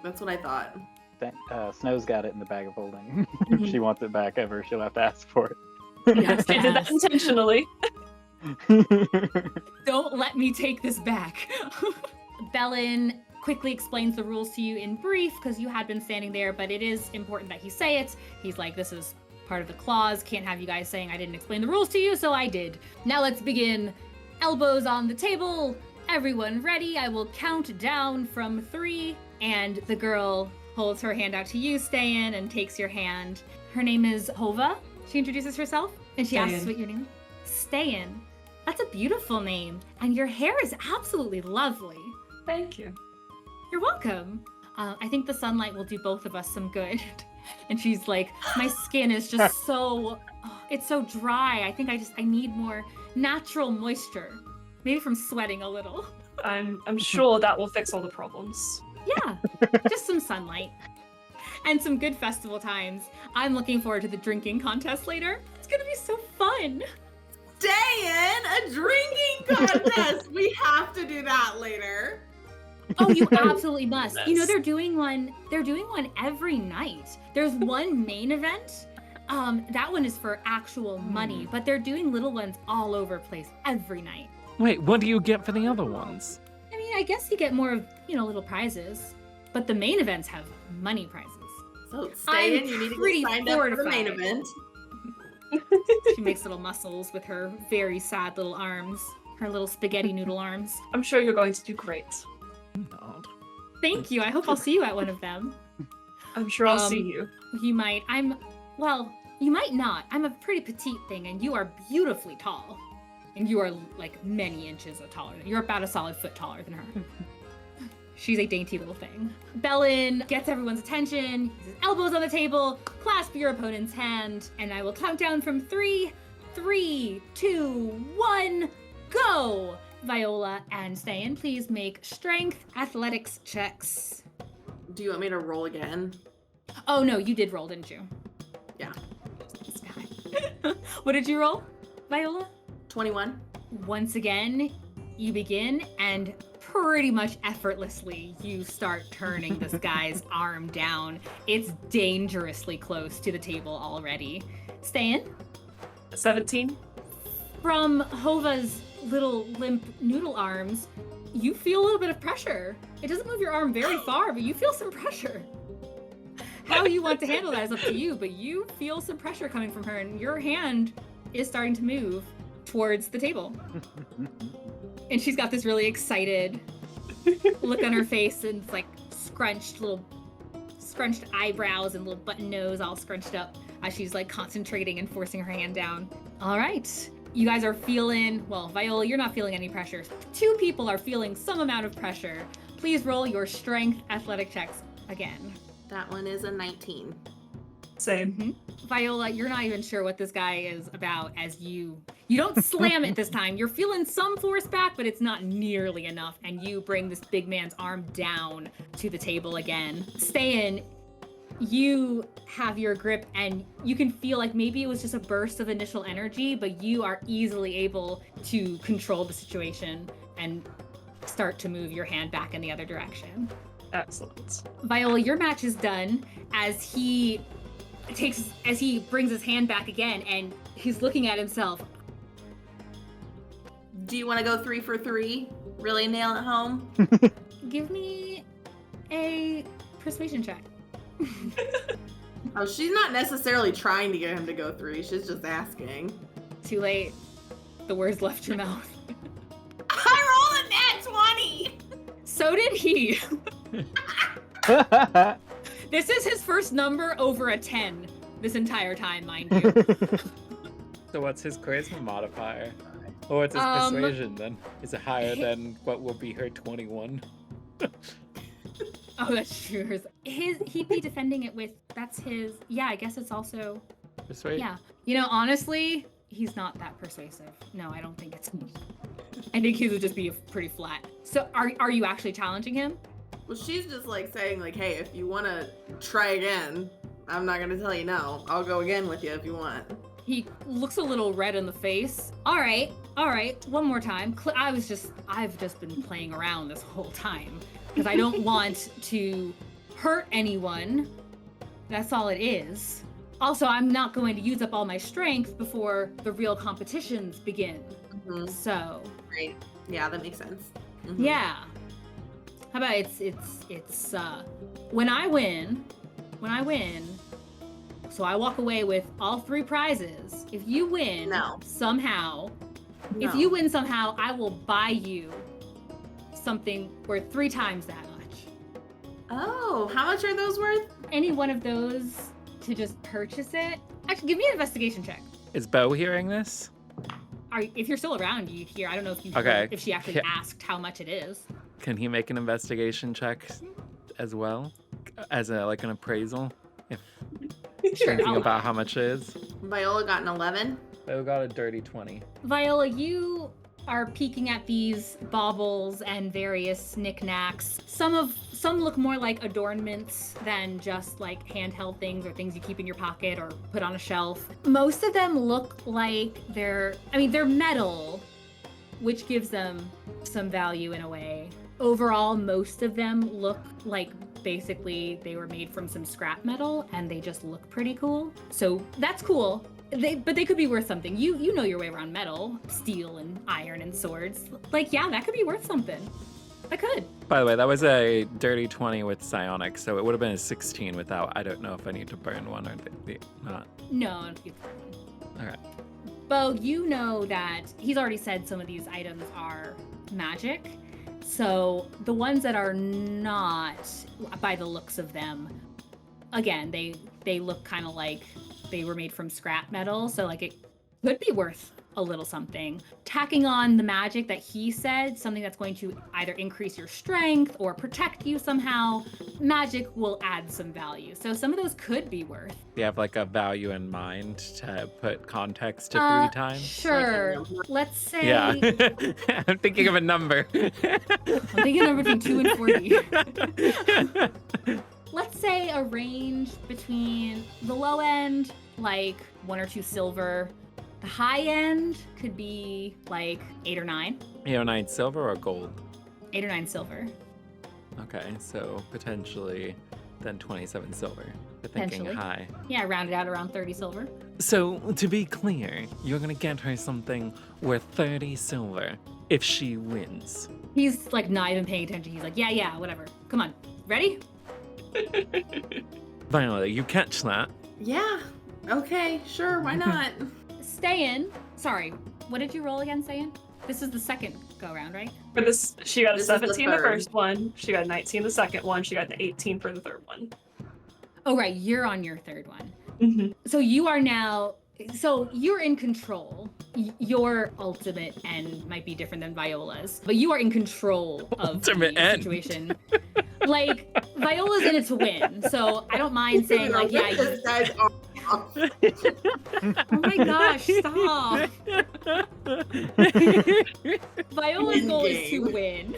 C: That's what I thought.
F: Snow's got it in the bag of holding. If she wants it back ever, she'll have to ask for it.
D: Yes,
E: She did that intentionally.
D: Don't let me take this back. Bellin quickly explains the rules to you in brief because you had been standing there, but it is important that he say it. He's like, this is part of the clause. Can't have you guys saying I didn't explain the rules to you, so I did. Now let's begin. Elbows on the table. Everyone ready? I will count down from 3. And the girl holds her hand out to you, Ste'yn, and takes your hand. Her name is Hova. She introduces herself, and she asks what your name is. Ste'yn. That's a beautiful name, and your hair is absolutely lovely.
E: Thank you.
D: You're welcome. I think the sunlight will do both of us some good. And she's like, my skin is just it's so dry. I think I need more natural moisture. Maybe from sweating a little.
E: I'm sure that will fix all the problems.
D: Yeah, just some sunlight. And some good festival times. I'm looking forward to the drinking contest later. It's gonna be so fun.
C: Ste'yn, a drinking contest! We have to do that later.
D: Oh, you absolutely must. You know, they're doing one every night. There's one main event. That one is for actual money, but they're doing little ones all over the place every night.
A: Wait, what do you get for the other ones?
D: I mean, I guess you get more of, little prizes, but the main events have money prizes.
C: So Ste'yn, you need to get signed up for the main event.
D: She makes little muscles with her very sad little arms, her little spaghetti noodle arms.
E: I'm sure you're going to do great.
A: God.
D: Thank you. I hope I'll see you at one of them.
E: I'm sure I'll see you.
D: You might. You might not. I'm a pretty petite thing, and you are beautifully tall. And you are like many inches taller. You're about a solid foot taller than her. She's a dainty little thing. Bellin gets everyone's attention. He says, elbows on the table, clasp your opponent's hand, and I will count down from 3. 3, 2, 1, go! Viola and Ste'yn, please make strength athletics checks.
C: Do you want me to roll again?
D: Oh no, you did roll, didn't you?
C: Yeah.
D: This guy. What did you roll, Viola?
C: 21.
D: Once again, you begin, and pretty much effortlessly, you start turning this guy's arm down. It's dangerously close to the table already. Ste'yn?
E: 17.
D: From Hova's little limp noodle arms, you feel a little bit of pressure. It doesn't move your arm very far, but you feel some pressure. How you want to handle that is up to you, but you feel some pressure coming from her, and your hand is starting to move towards the table. And she's got this really excited look on her face, and it's like scrunched eyebrows and little button nose all scrunched up as she's like concentrating and forcing her hand down. All right. You guys are feeling, well, Viola, you're not feeling any pressure. 2 people are feeling some amount of pressure. Please roll your strength athletic checks again.
C: That one is a 19.
E: Same.
D: Mm-hmm. Viola, you're not even sure what this guy is about as you don't slam it this time. You're feeling some force back, but it's not nearly enough. And you bring this big man's arm down to the table again. Ste'yn, you have your grip and you can feel like maybe it was just a burst of initial energy, but you are easily able to control the situation and start to move your hand back in the other direction.
E: Excellent.
D: Viola, your match is done as he brings his hand back again and he's looking at himself.
C: Do you want to go 3 for 3? Really nail it home?
D: Give me a persuasion check.
C: Oh, she's not necessarily trying to get him to go 3. She's just asking.
D: Too late. The words left your mouth.
C: I rolled a nat 20!
D: So did he. This is his first number over a 10 this entire time, mind you.
A: So what's his charisma modifier? Or what's his persuasion then? Is it higher than what will be her 21?
D: Oh, that's true. He'd be defending it with, that's his, yeah, I guess it's also,
A: Persuasion?
D: yeah. You know, honestly, he's not that persuasive. No, I don't think it's me. I think he would just be pretty flat. So are you actually challenging him?
C: Well, she's just like saying like, hey, if you want to try again, I'm not going to tell you no. I'll go again with you if you want.
D: He looks a little red in the face. All right, one more time. I've just been playing around this whole time because I don't want to hurt anyone. That's all it is. Also, I'm not going to use up all my strength before the real competitions begin.
C: Mm-hmm.
D: So.
C: Right. Yeah, that makes sense. Mm-hmm.
D: Yeah. How about it's when I win, so I walk away with all 3 prizes. If you win somehow, I will buy you something worth 3 times that much.
C: Oh, how much are those worth?
D: Any one of those to just purchase it. Actually, give me an investigation check.
A: Is Beau hearing this?
D: If you're still around, you hear. I don't know if she actually asked how much it is.
A: Can he make an investigation check as well? As an appraisal? If thinking about how much it is?
C: Viola got an 11.
A: Beau got a dirty 20.
D: Viola, you are peeking at these baubles and various knickknacks. Some look more like adornments than just like handheld things or things you keep in your pocket or put on a shelf. Most of them look like they're metal, which gives them some value in a way. Overall, most of them look like basically they were made from some scrap metal and they just look pretty cool. So that's cool. But they could be worth something. You know your way around metal, steel and iron and swords. Like, yeah, that could be worth something. That could.
A: By the way, that was a dirty 20 with psionics, so it would have been a 16 without. I don't know if I need to burn one or not.
D: No.
A: All right.
D: Beau, you know that he's already said some of these items are magic. So the ones that are not, by the looks of them, again, they look kind of like they were made from scrap metal. So like it could be worth a little something. Tacking on the magic that he said, something that's going to either increase your strength or protect you somehow, magic will add some value. So some of those could be worth.
A: Do you have like a value in mind to put context to 3 times?
D: Sure. Let's say.
A: Yeah. I'm thinking of a number.
D: I'm thinking of between 2 and 40. Let's say a range between the low end, like 1 or 2 silver. The high end could be like 8 or 9.
A: 8 or 9 silver or gold?
D: 8 or 9 silver.
A: Okay, so potentially then 27 silver. You're thinking high.
D: Yeah, rounded out around 30 silver.
A: So to be clear, you're gonna get her something worth 30 silver if she wins.
D: He's like not even paying attention. He's like, yeah, whatever. Come on, ready?
A: Viola, you catch that?
C: Yeah. Okay, sure, why not?
D: Ste'yn. Sorry, what did you roll again, Ste'yn? This is the second go round, right?
E: For this, she got a
C: This is the
E: 17 the
C: third.
E: first one, she got a 19 the second one, she got an 18 for the third one.
D: Oh, right, you're on your third one.
E: Mm-hmm.
D: So you're in control. Your ultimate end might be different than Viola's, but you are in control of
A: Ultimate
D: the
A: end.
D: situation. Like, Viola's in it to win, so I don't mind saying, like, yeah,
C: This guy's off.
D: oh my gosh, stop. Viola's goal is to win.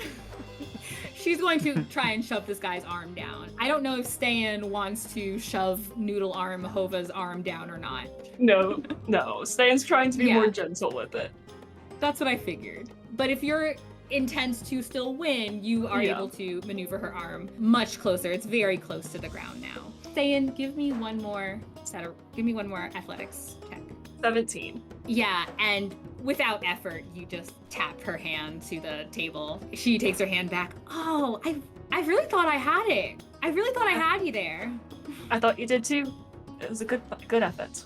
D: She's going to try and shove this guy's arm down. I don't know if Ste'yn wants to shove Noodle Arm Hova's arm down or not.
E: No. Ste'yn's trying to be
D: Yeah.
E: more gentle with it.
D: That's what I figured. But if you're intent to still win, you are
E: Yeah.
D: able to maneuver her arm much closer. It's very close to the ground now. Ste'yn, give me one more athletics check.
E: 17.
D: Yeah, and without effort, you just tap her hand to the table. She takes her hand back. Oh, I really thought I had it. I really thought I had you there.
E: I thought you did too. It was a good effort.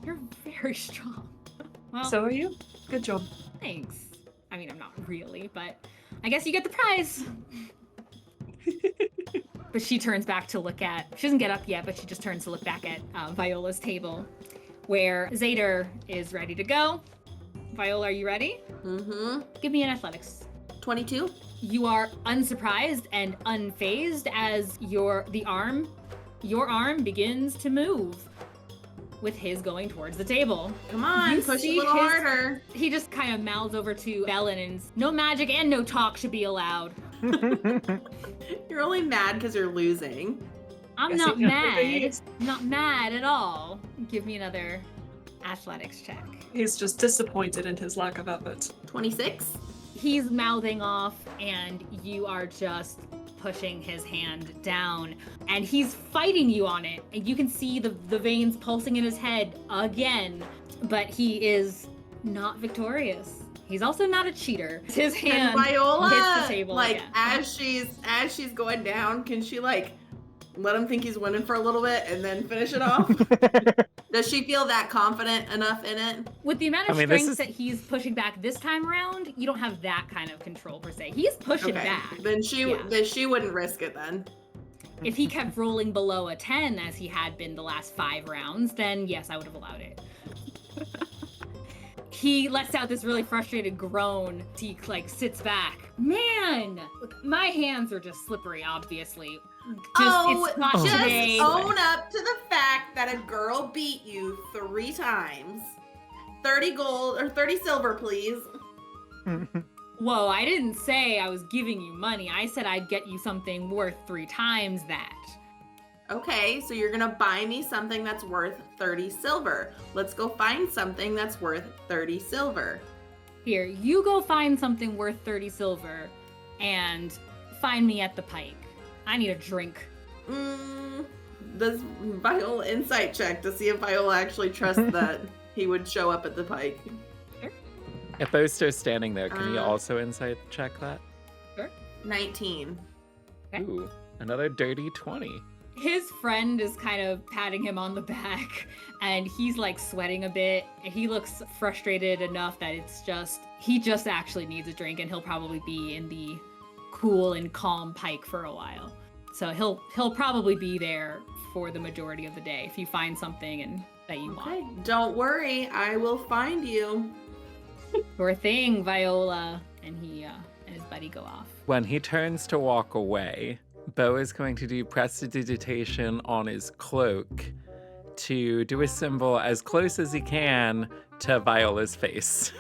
D: You're very strong. Well,
E: So are you? Good job.
D: thanks. I mean, I'm not really, but I guess you get the prize. But she turns back to look at, she doesn't get up yet, but she just turns to look back at Viola's table, where Zader is ready to go. Viola, are you ready?
C: Mm-hmm.
D: Give me an athletics.
C: 22.
D: You are unsurprised and unfazed as your arm begins to move, with his going towards the table.
C: Come on,
D: You
C: push
D: see
C: a little
D: his-
C: harder.
D: He just kind of mouths over to Bellin and no magic and no talk should be allowed.
C: You're only mad because you're losing.
D: I'm
E: Guess
D: not
E: you got
D: mad.
E: these.
D: Not mad at all. Give me another athletics check.
E: He's just disappointed in his lack of effort.
C: 26.
D: He's mouthing off and you are just pushing his hand down and he's fighting you on it. And you can see the veins pulsing in his head again, but he is not victorious. He's also not a cheater. His hand
C: And Viola,
D: hits the table
C: like
D: again.
C: as she's going down, can she like let him think he's winning for a little bit and then finish it off? Does she feel that confident enough in it?
D: With the amount of
A: I mean, this
D: strength
A: is-
D: that he's pushing back this time around, you don't have that kind of control per se. He's pushing back.
C: Then she
D: Yeah.
C: wouldn't risk it then.
D: If he kept rolling below a 10 as he had been the last 5 rounds, then yes, I would have allowed it. He lets out this really frustrated groan. He like sits back. Man, my hands are just slippery, obviously. It's not
C: just
D: today.
C: own up to the fact that a girl beat you 3 times. 30 gold or 30 silver, please.
D: Whoa, I didn't say I was giving you money. I said I'd get you something worth 3 times that.
C: Okay, so you're gonna buy me something that's worth 30 silver. Let's go find something that's worth 30 silver.
D: Here, you go find something worth 30 silver and find me at the pike. I need a drink.
C: Does Viola insight check to see if Viola actually trusts that he would show up at the pike?
A: If Beau's still standing there, can you
C: Uh,
A: also insight check that?
C: 19.
D: Okay.
A: Ooh, another dirty 20.
D: His friend is kind of patting him on the back and he's like sweating a bit. He looks frustrated enough that he just actually needs a drink and he'll probably be in the cool and calm pike for a while. So he'll probably be there for the majority of the day if you find something that you want.
C: Okay, don't worry, I will find you.
D: Sure thing, Viola. And he and his buddy go off.
A: When he turns to walk away, Beau is going to do prestidigitation on his cloak to do a symbol as close as he can to Viola's face.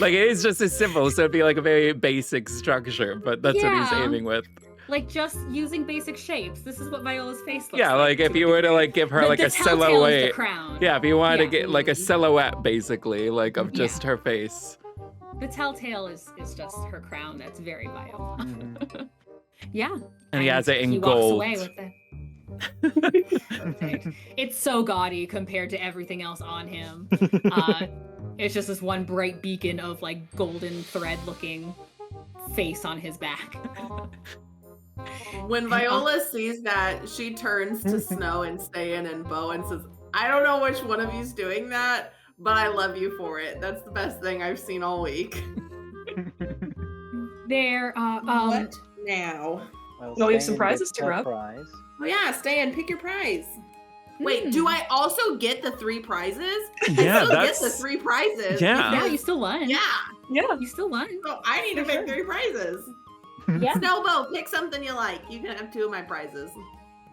A: Like, it is just a symbol, so it'd be like a very basic structure, but that's what he's
D: Yeah.
A: aiming with.
D: Like just using basic shapes. This is what Viola's face looks
A: Yeah, like if you were to like give her like
D: the
A: a
D: telltale is the
A: silhouette.
D: crown.
A: Yeah, if you wanted to
D: Yeah.
A: get like a silhouette basically, like of just her face.
D: The telltale is just her crown. That's very Viola.
A: Mhm.
D: Yeah.
A: And he has it in
D: he
A: gold.
D: Walks away with it. Perfect. It's so gaudy compared to everything else on him. It's just this one bright beacon of like golden thread looking face on his back.
C: When Viola sees that, she turns to Snow and Ste'yn and Beau and says, I don't know which one of you's doing that, but I love you for it. That's the best thing I've seen all week.
D: There,
C: What now?
F: Well,
E: No, we have some
F: Ste'yn
E: prizes
F: gets
E: to
F: a
E: grab.
F: prize.
C: Oh yeah, Ste'yn, pick your prize. Wait, do I also get the 3 prizes?
A: Yeah,
C: I still
A: that's
C: get the 3 prizes.
A: Yeah.
D: Yeah, you still won.
C: Yeah.
E: Yeah.
D: You still won.
C: So I need to pick 3 prizes.
D: Yeah.
C: Snow, Beau, pick something you like. You can have 2 of my prizes.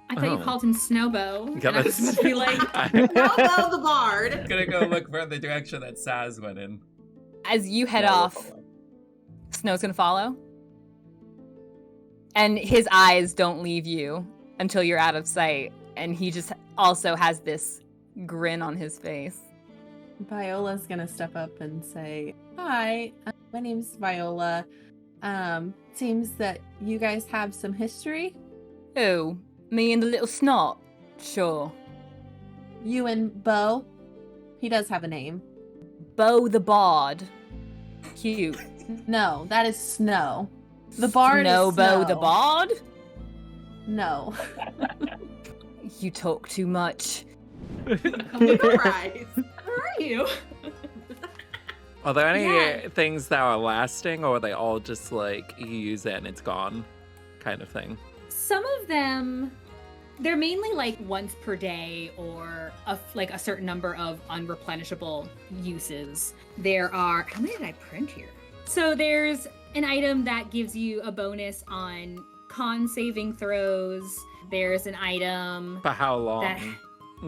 D: I thought you
A: Oh.
D: called him Snowbow.
A: Yeah,
D: and I was
A: that's-
D: supposed to be like,
C: Snowbow the bard.
A: Gonna go look for the direction that Saz went in.
G: As you head
F: Snow will
G: off,
F: follow.
G: Snow's gonna follow. And his eyes don't leave you until you're out of sight. And he just also has this grin on his face.
H: Viola's gonna step up and say, "Hi, my name's Viola. Seems that you guys have some history.
G: Oh, me and the little snot? Sure.
H: You and Beau. He does have a name.
G: Beau the Bard. Cute.
H: No, that is Snow. The bard
G: No,
H: is
G: Beau the
H: Snow.
G: Bard?
H: No.
G: You talk too much.
C: Surprise.
D: where are you?
A: Are there any
D: Yeah.
A: things that are lasting, or are they all just like you use it and it's gone, kind of thing?
D: Some of them, they're mainly like once per day or like a certain number of unreplenishable uses. There are, how many did I print here? So there's an item that gives you a bonus on con saving throws. There's an item
A: For how long?
D: that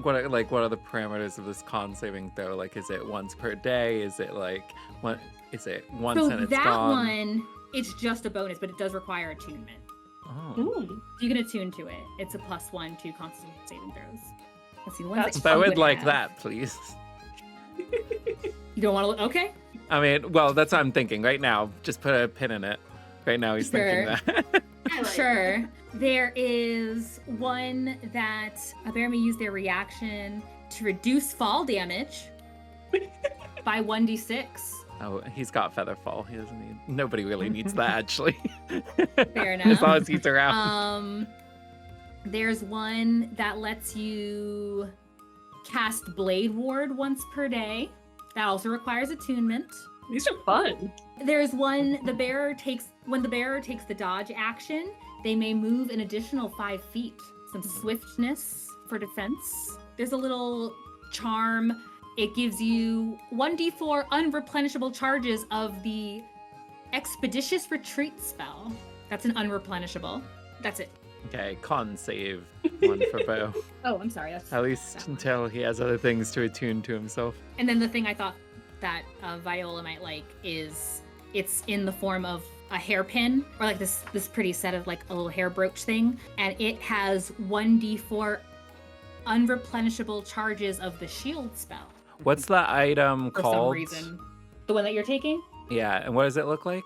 A: What are the parameters of this con saving throw? Like, is it once per day? Is it like what? Is it once
D: so
A: and it's
D: that
A: gone?
D: one, it's just a bonus, but it does require attunement.
A: Oh.
H: Ooh.
D: You can attune to it. It's a +1 to Constitution saving throws. Let's see the ones
E: That's
D: that
A: But I
D: you
A: would like
D: have.
A: that, please.
D: You don't want to? Okay.
A: I mean, well, that's what I'm thinking right now. Just put a pin in it. Right now, he's thinking
D: Sure.
A: that.
C: I like
D: Sure. There is one that a bear may use their reaction to reduce fall damage by 1d6.
A: Oh, he's got feather fall. He doesn't need. Nobody really needs that actually.
D: Fair
A: As long
D: enough.
A: as he's around.
D: There's one that lets you cast Blade Ward once per day. That also requires attunement.
E: These are fun.
D: There's one when the bearer takes the dodge action, they may move an additional 5 feet. Some swiftness for defense. There's a little charm. It gives you 1d4 unreplenishable charges of the Expeditious Retreat spell. That's an unreplenishable. That's it.
A: Okay, con save one for Beau.
D: Oh, I'm sorry. That's
A: At least
D: that one.
A: until he has other things to attune to himself.
D: And then the thing I thought that Viola might like is it's in the form of a hairpin or like this pretty set of like a little hair brooch thing, and it has 1d4 unreplenishable charges of the shield spell
A: What's the item
D: for
A: called?
D: some reason. The one that you're taking?
A: Yeah, and what does it look like?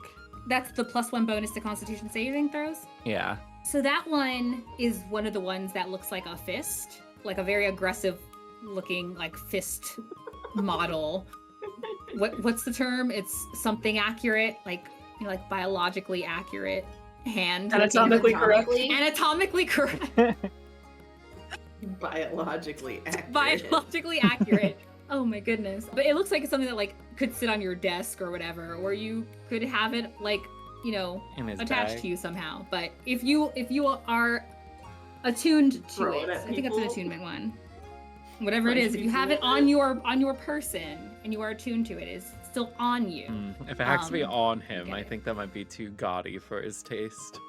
D: That's the +1 bonus to Constitution saving throws.
A: Yeah.
D: So that one is one of the ones that looks like a fist, like a very aggressive looking like fist model. What's the term? It's something accurate, like like biologically accurate hand.
E: Anatomically correct.
D: Anatomically correct.
C: Biologically accurate.
D: Biologically accurate. Oh my goodness. But it looks like it's something that like could sit on your desk or whatever, or you could have it like,
A: In his
D: attached
A: bag.
D: to you somehow. But if you are attuned to
C: Throw
D: it,
C: it at
D: I think that's an
C: people.
D: attunement one. Whatever it
C: Punch
D: is, if you
C: people
D: have it
C: with
D: on your person and you are attuned to it, it's still on you.
A: If it has to be on him,
D: okay.
A: I think that might be too gaudy for his taste.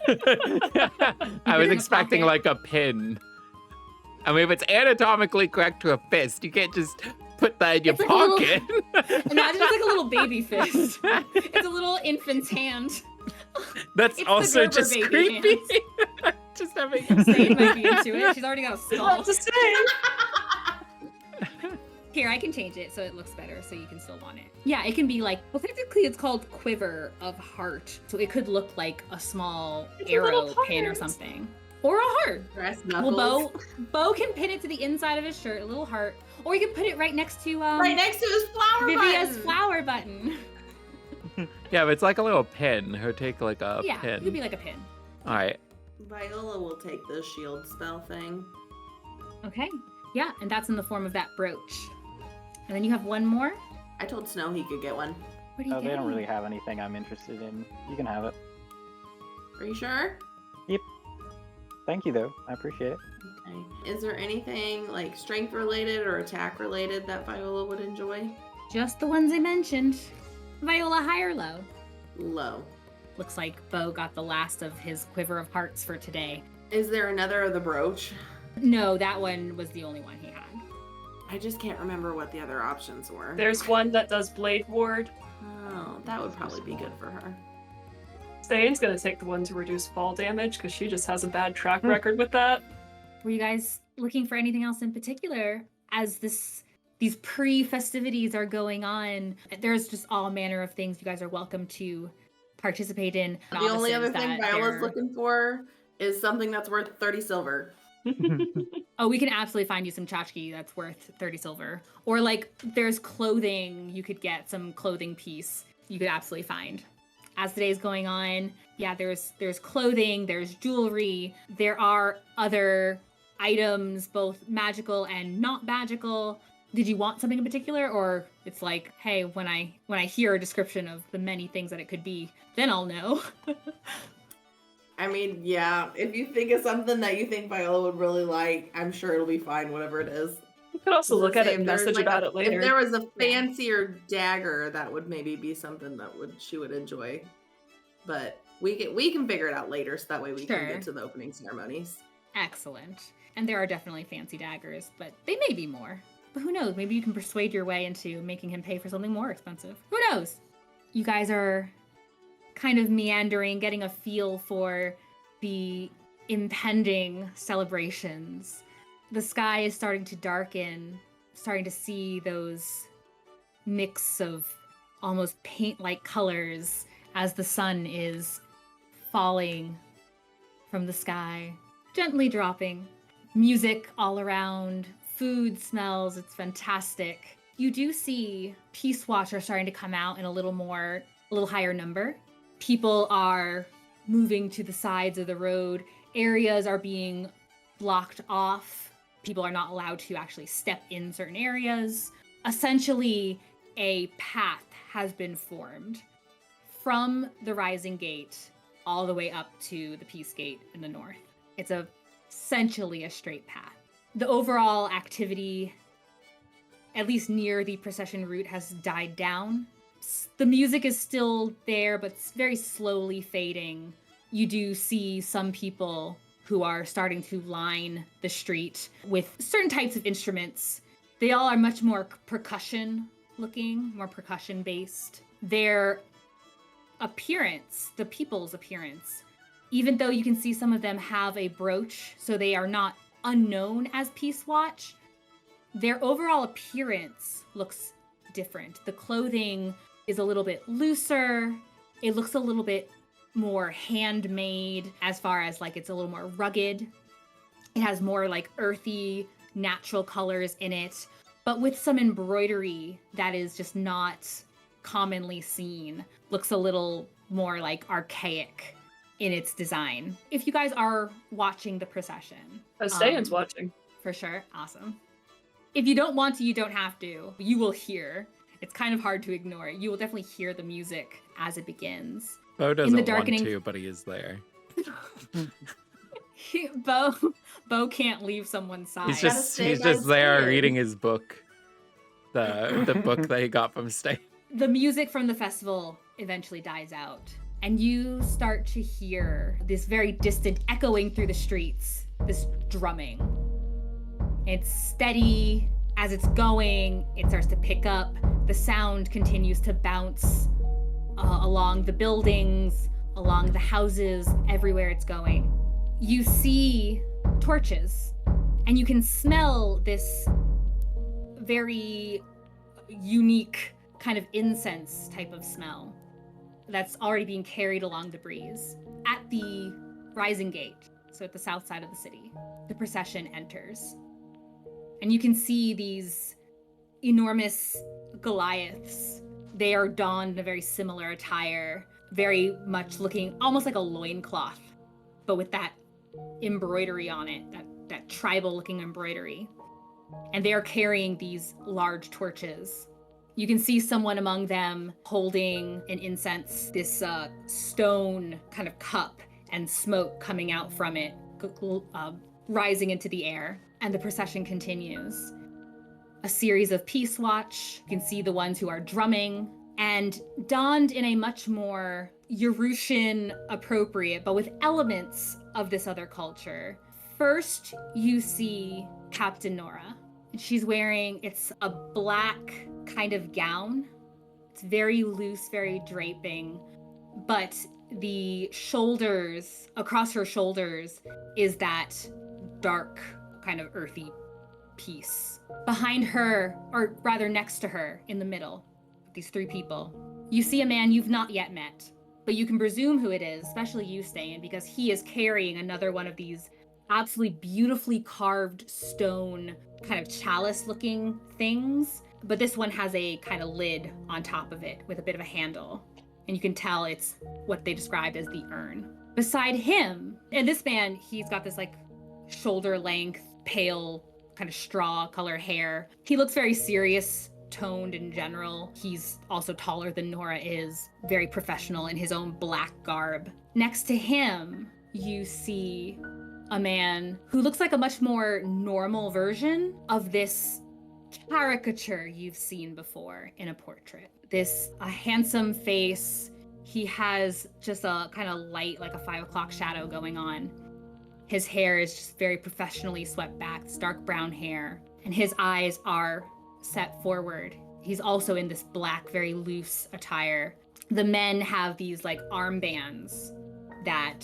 D: Put
A: I
D: it
A: was
D: in a
A: expecting
D: pocket.
A: like a pin. I mean, if it's anatomically correct to a fist, you can't just put that in your
D: It's like a little-
A: pocket.
D: Imagine it's like a little baby fist. It's a little infant's hand.
A: That's
D: It's the
A: also
D: Gerber
A: just
D: baby
A: creepy.
D: hands.
A: Just having
D: Zayn might be into it. She's already got a skull.
E: Not to say.
D: Here, I can change it so it looks better, so you can still want it. Yeah, it can be like, well, technically it's called Quiver of Heart. So it could look like a small
E: It's a little
D: arrow pin or
E: heart.
D: something. Or a heart.
C: Breast
D: Well,
C: knuckles.
D: Bo can pin it to the inside of his shirt, a little heart. Or you can put it right next to
C: Right next to his flower
D: Vivia's
C: button.
D: flower button.
A: Yeah, but it's like a little pin. Her take like a
D: Yeah,
A: pin.
D: it could be like a pin.
A: All right.
C: Viola will take the shield spell thing.
D: Okay. Yeah, and that's in the form of that brooch. And then you have one more.
C: I told Snow he could get one.
D: What do you
F: Oh, they don't
D: getting?
F: really have anything I'm interested in. You can have it.
C: Are you sure?
F: Thank you, though. I appreciate it.
C: Okay. Is there anything like strength related or attack related that Viola would enjoy?
D: Just the ones I mentioned. Viola, high or low?
C: Low.
D: Looks like Beau got the last of his quiver of hearts for today.
C: Is there another of the brooch?
D: No, that one was the only one he had.
C: I just can't remember what the other options were.
E: There's one that does Blade Ward.
C: Oh, that would probably be good for her.
E: Ste'yn's gonna take the one to reduce fall damage because she just has a bad track record with that.
D: Were you guys looking for anything else in particular as these pre-festivities are going on? There's just all manner of things you guys are welcome to participate in.
C: The only other
D: Novices
C: thing
D: that
C: Viola's
D: they're-
C: looking for is something that's worth 30 silver.
D: Oh, we can absolutely find you some tchotchke that's worth 30 silver. Or like there's clothing, you could get some clothing piece you could absolutely find. As the day's going on, yeah, there's clothing, there's jewelry, there are other items, both magical and not magical. Did you want something in particular, or it's like, hey, when I hear a description of the many things that it could be, then I'll know.
C: I mean, yeah, if you think of something that you think Viola would really like, I'm sure it'll be fine, whatever it is.
E: You could also look at it and
C: If there's,
E: message
C: like,
E: about it later.
C: If there was a fancier dagger, that would maybe be something that she would enjoy. But we can figure it out later, so that way we can
D: Sure.
C: get to the opening ceremonies.
D: Excellent. And there are definitely fancy daggers, but they may be more. But who knows? Maybe you can persuade your way into making him pay for something more expensive. Who knows? You guys are kind of meandering, getting a feel for the impending celebrations. The sky is starting to darken, starting to see those mix of almost paint-like colors as the sun is falling from the sky, gently dropping. Music all around, food smells, it's fantastic. You do see Peace Watch are starting to come out in a little higher number. People are moving to the sides of the road. Areas are being blocked off. People are not allowed to actually step in certain areas. Essentially, a path has been formed from the Rising Gate all the way up to the Peace Gate in the north. It's essentially a straight path. The overall activity, at least near the procession route, has died down. The music is still there, but it's very slowly fading. You do see some people who are starting to line the street with certain types of instruments. They all are much more percussion looking, more percussion based. Their appearance, the people's appearance, even though you can see some of them have a brooch, so they are not unknown as Peace Watch, their overall appearance looks different. The clothing is a little bit looser. It looks a little bit more handmade as far as like it's a little more rugged. It has more like earthy, natural colors in it, but with some embroidery that is just not commonly seen. Looks a little more like archaic in its design. If you guys are watching the procession.
E: Ste'yn's watching.
D: For sure. Awesome. If you don't want to, you don't have to. You will hear. It's kind of hard to ignore it. You will definitely hear the music as it begins.
A: Beau doesn't
D: darkening-
A: want to, but he is there.
D: Beau can't leave someone's side.
A: He's
C: gotta
A: just
C: stay
A: he's
C: by
A: just there
C: Ste'yn.
A: reading his book. The book that he got from Ste'yn.
D: The music from the festival eventually dies out, and you start to hear this very distant echoing through the streets, this drumming. It's steady. As it's going, it starts to pick up. The sound continues to bounce along the buildings, along the houses, everywhere it's going. You see torches, and you can smell this very unique kind of incense type of smell that's already being carried along the breeze. At the Rising Gate, so at the south side of the city, the procession enters. And you can see these enormous Goliaths. They are donned in a very similar attire, very much looking almost like a loincloth, but with that embroidery on it, that tribal looking embroidery. And they are carrying these large torches. You can see someone among them holding an incense, this stone kind of cup, and smoke coming out from it, rising into the air. And the procession continues. A series of Peace Watch. You can see the ones who are drumming, and donned in a much more Eurasian appropriate, but with elements of this other culture. First, you see Captain Nora. She's wearing, it's a black kind of gown. It's very loose, very draping, but the shoulders, across her shoulders, is that dark, kind of earthy piece. Behind her, or rather next to her, in the middle, these three people, you see a man you've not yet met, but you can presume who it is, especially you, Ste'yn, because he is carrying another one of these absolutely beautifully carved stone kind of chalice-looking things, but this one has a kind of lid on top of it with a bit of a handle, and you can tell it's what they described as the urn. Beside him, and this man, he's got this like shoulder-length, pale, kind of straw color hair. He looks very serious, toned in general. He's also taller than Nora is, very professional in his own black garb. Next to him, you see a man who looks like a much more normal version of this caricature you've seen before in a portrait. A handsome face. He has just a kind of light, like a 5 o'clock shadow going on. His hair is just very professionally swept back, it's dark brown hair, and his eyes are set forward. He's also in this black, very loose attire. The men have these like armbands that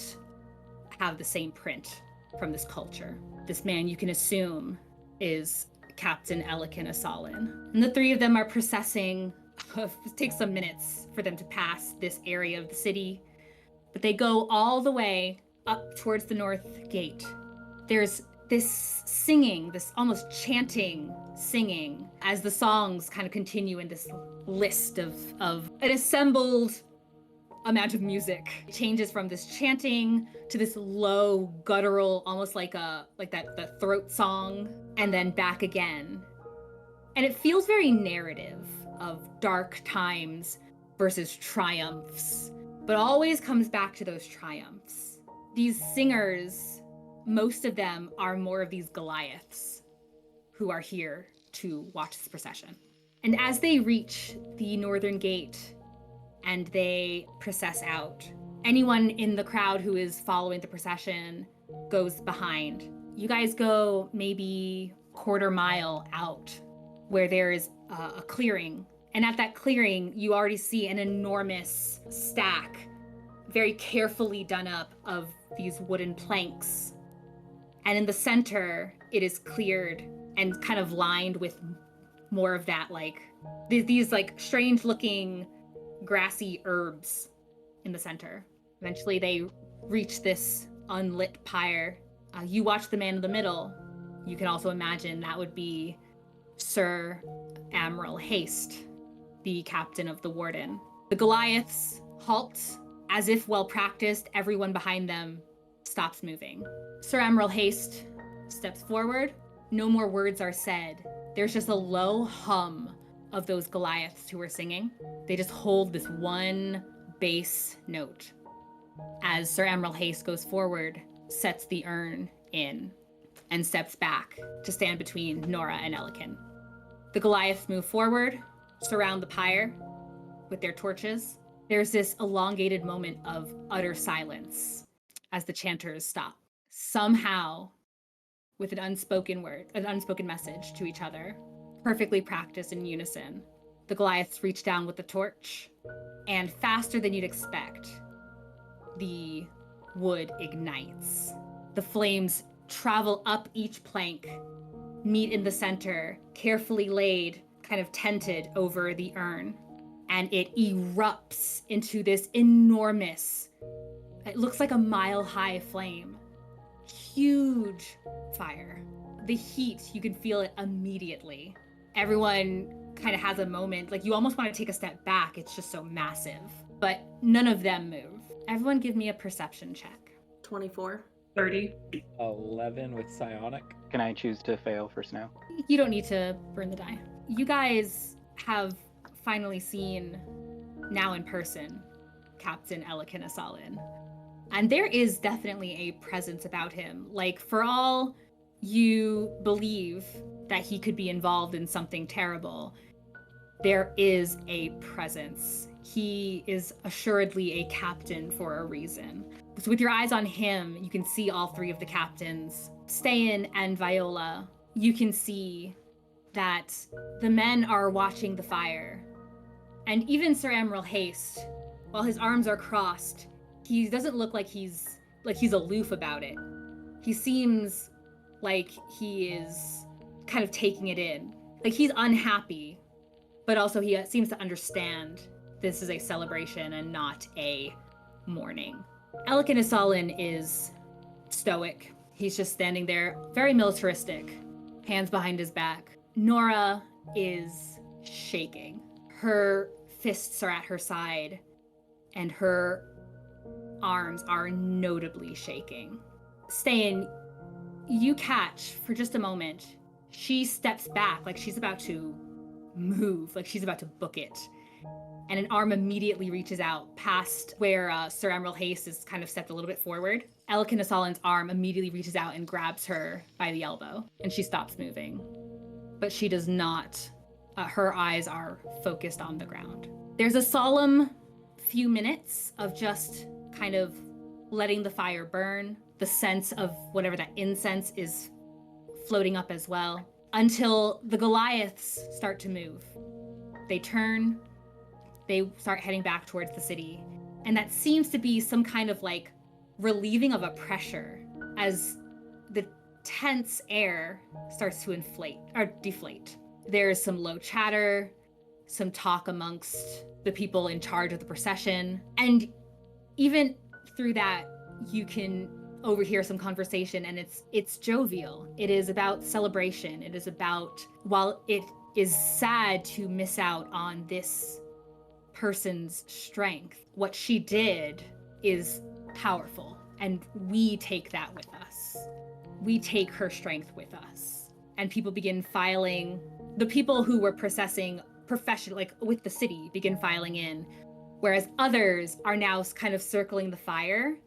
D: have the same print from this culture. This man, you can assume, is Captain Elikin Asalin. And the three of them are processing. It takes some minutes for them to pass this area of the city, but they go all the way up towards the north gate. There's this singing, this almost chanting singing, as the songs kind of continue in this list of an assembled amount of music. It changes from this chanting to this low guttural, almost like the throat song, and then back again. And it feels very narrative of dark times versus triumphs, but always comes back to those triumphs. These singers, most of them are more of these Goliaths who are here to watch this procession. And as they reach the northern gate and they process out, anyone in the crowd who is following the procession goes behind. You guys go maybe quarter mile out where there is a clearing. And at that clearing, you already see an enormous stack, very carefully done up, of these wooden planks. And in the center, it is cleared and kind of lined with more of that, like, these like strange looking grassy herbs in the center. Eventually they reach this unlit pyre. You watch the man in the middle. You can also imagine that would be Sir Admiral Haste, the captain of the Warden. The Goliaths halt. As if well practiced, everyone behind them stops moving. Sir Admiral Haste steps forward. No more words are said. There's just a low hum of those Goliaths who are singing. They just hold this one bass note. As Sir Admiral Haste goes forward, sets the urn in, and steps back to stand between Nora and Elikin. The Goliaths move forward, surround the pyre with their torches. There's this elongated moment of utter silence as the chanters stop. Somehow, with an unspoken message to each other, perfectly practiced in unison, the Goliaths reach down with the torch, and faster than you'd expect, the wood ignites. The flames travel up each plank, meet in the center, carefully laid, kind of tented over the urn, and it erupts into this enormous, it looks like a mile-high flame. Huge fire. The heat, you can feel it immediately. Everyone kind of has a moment, like you almost want to take a step back, it's just so massive. But none of them move. Everyone give me a perception check.
C: 24.
E: 30.
A: 11 with psionic.
F: Can I choose to fail for snow?
D: You don't need to burn the die. You guys have finally seen, now in person, Captain Elikin Asalin. And there is definitely a presence about him. Like, for all you believe that he could be involved in something terrible, there is a presence. He is assuredly a captain for a reason. So with your eyes on him, you can see all three of the captains, Ste'yn and Viola. You can see that the men are watching the fire. And even Sir Admiral Haste, while his arms are crossed, he doesn't look like he's aloof about it. He seems like he is kind of taking it in. Like he's unhappy, but also he seems to understand this is a celebration and not a mourning. Elikin Asalin is stoic. He's just standing there, very militaristic, hands behind his back. Nora is shaking. Her fists are at her side, and her arms are notably shaking. Ste'yn, you catch for just a moment. She steps back like she's about to move, like she's about to book it. And an arm immediately reaches out past where Sir Admiral Haste is kind of stepped a little bit forward. Elikin Asalin's arm immediately reaches out and grabs her by the elbow, and she stops moving. But she does not. Her eyes are focused on the ground. There's a solemn few minutes of just kind of letting the fire burn, the sense of whatever that incense is floating up as well, until the Goliaths start to move. They turn, they start heading back towards the city. And that seems to be some kind of like relieving of a pressure as the tense air starts to inflate or deflate. There's some low chatter, some talk amongst the people in charge of the procession. And even through that, you can overhear some conversation, and it's jovial. It is about celebration. It is about, while it is sad to miss out on this person's strength, what she did is powerful, and we take that with us. We take her strength with us. And people begin filing, the people who were processing professional, like with the city, begin filing in, whereas others are now kind of circling the fire,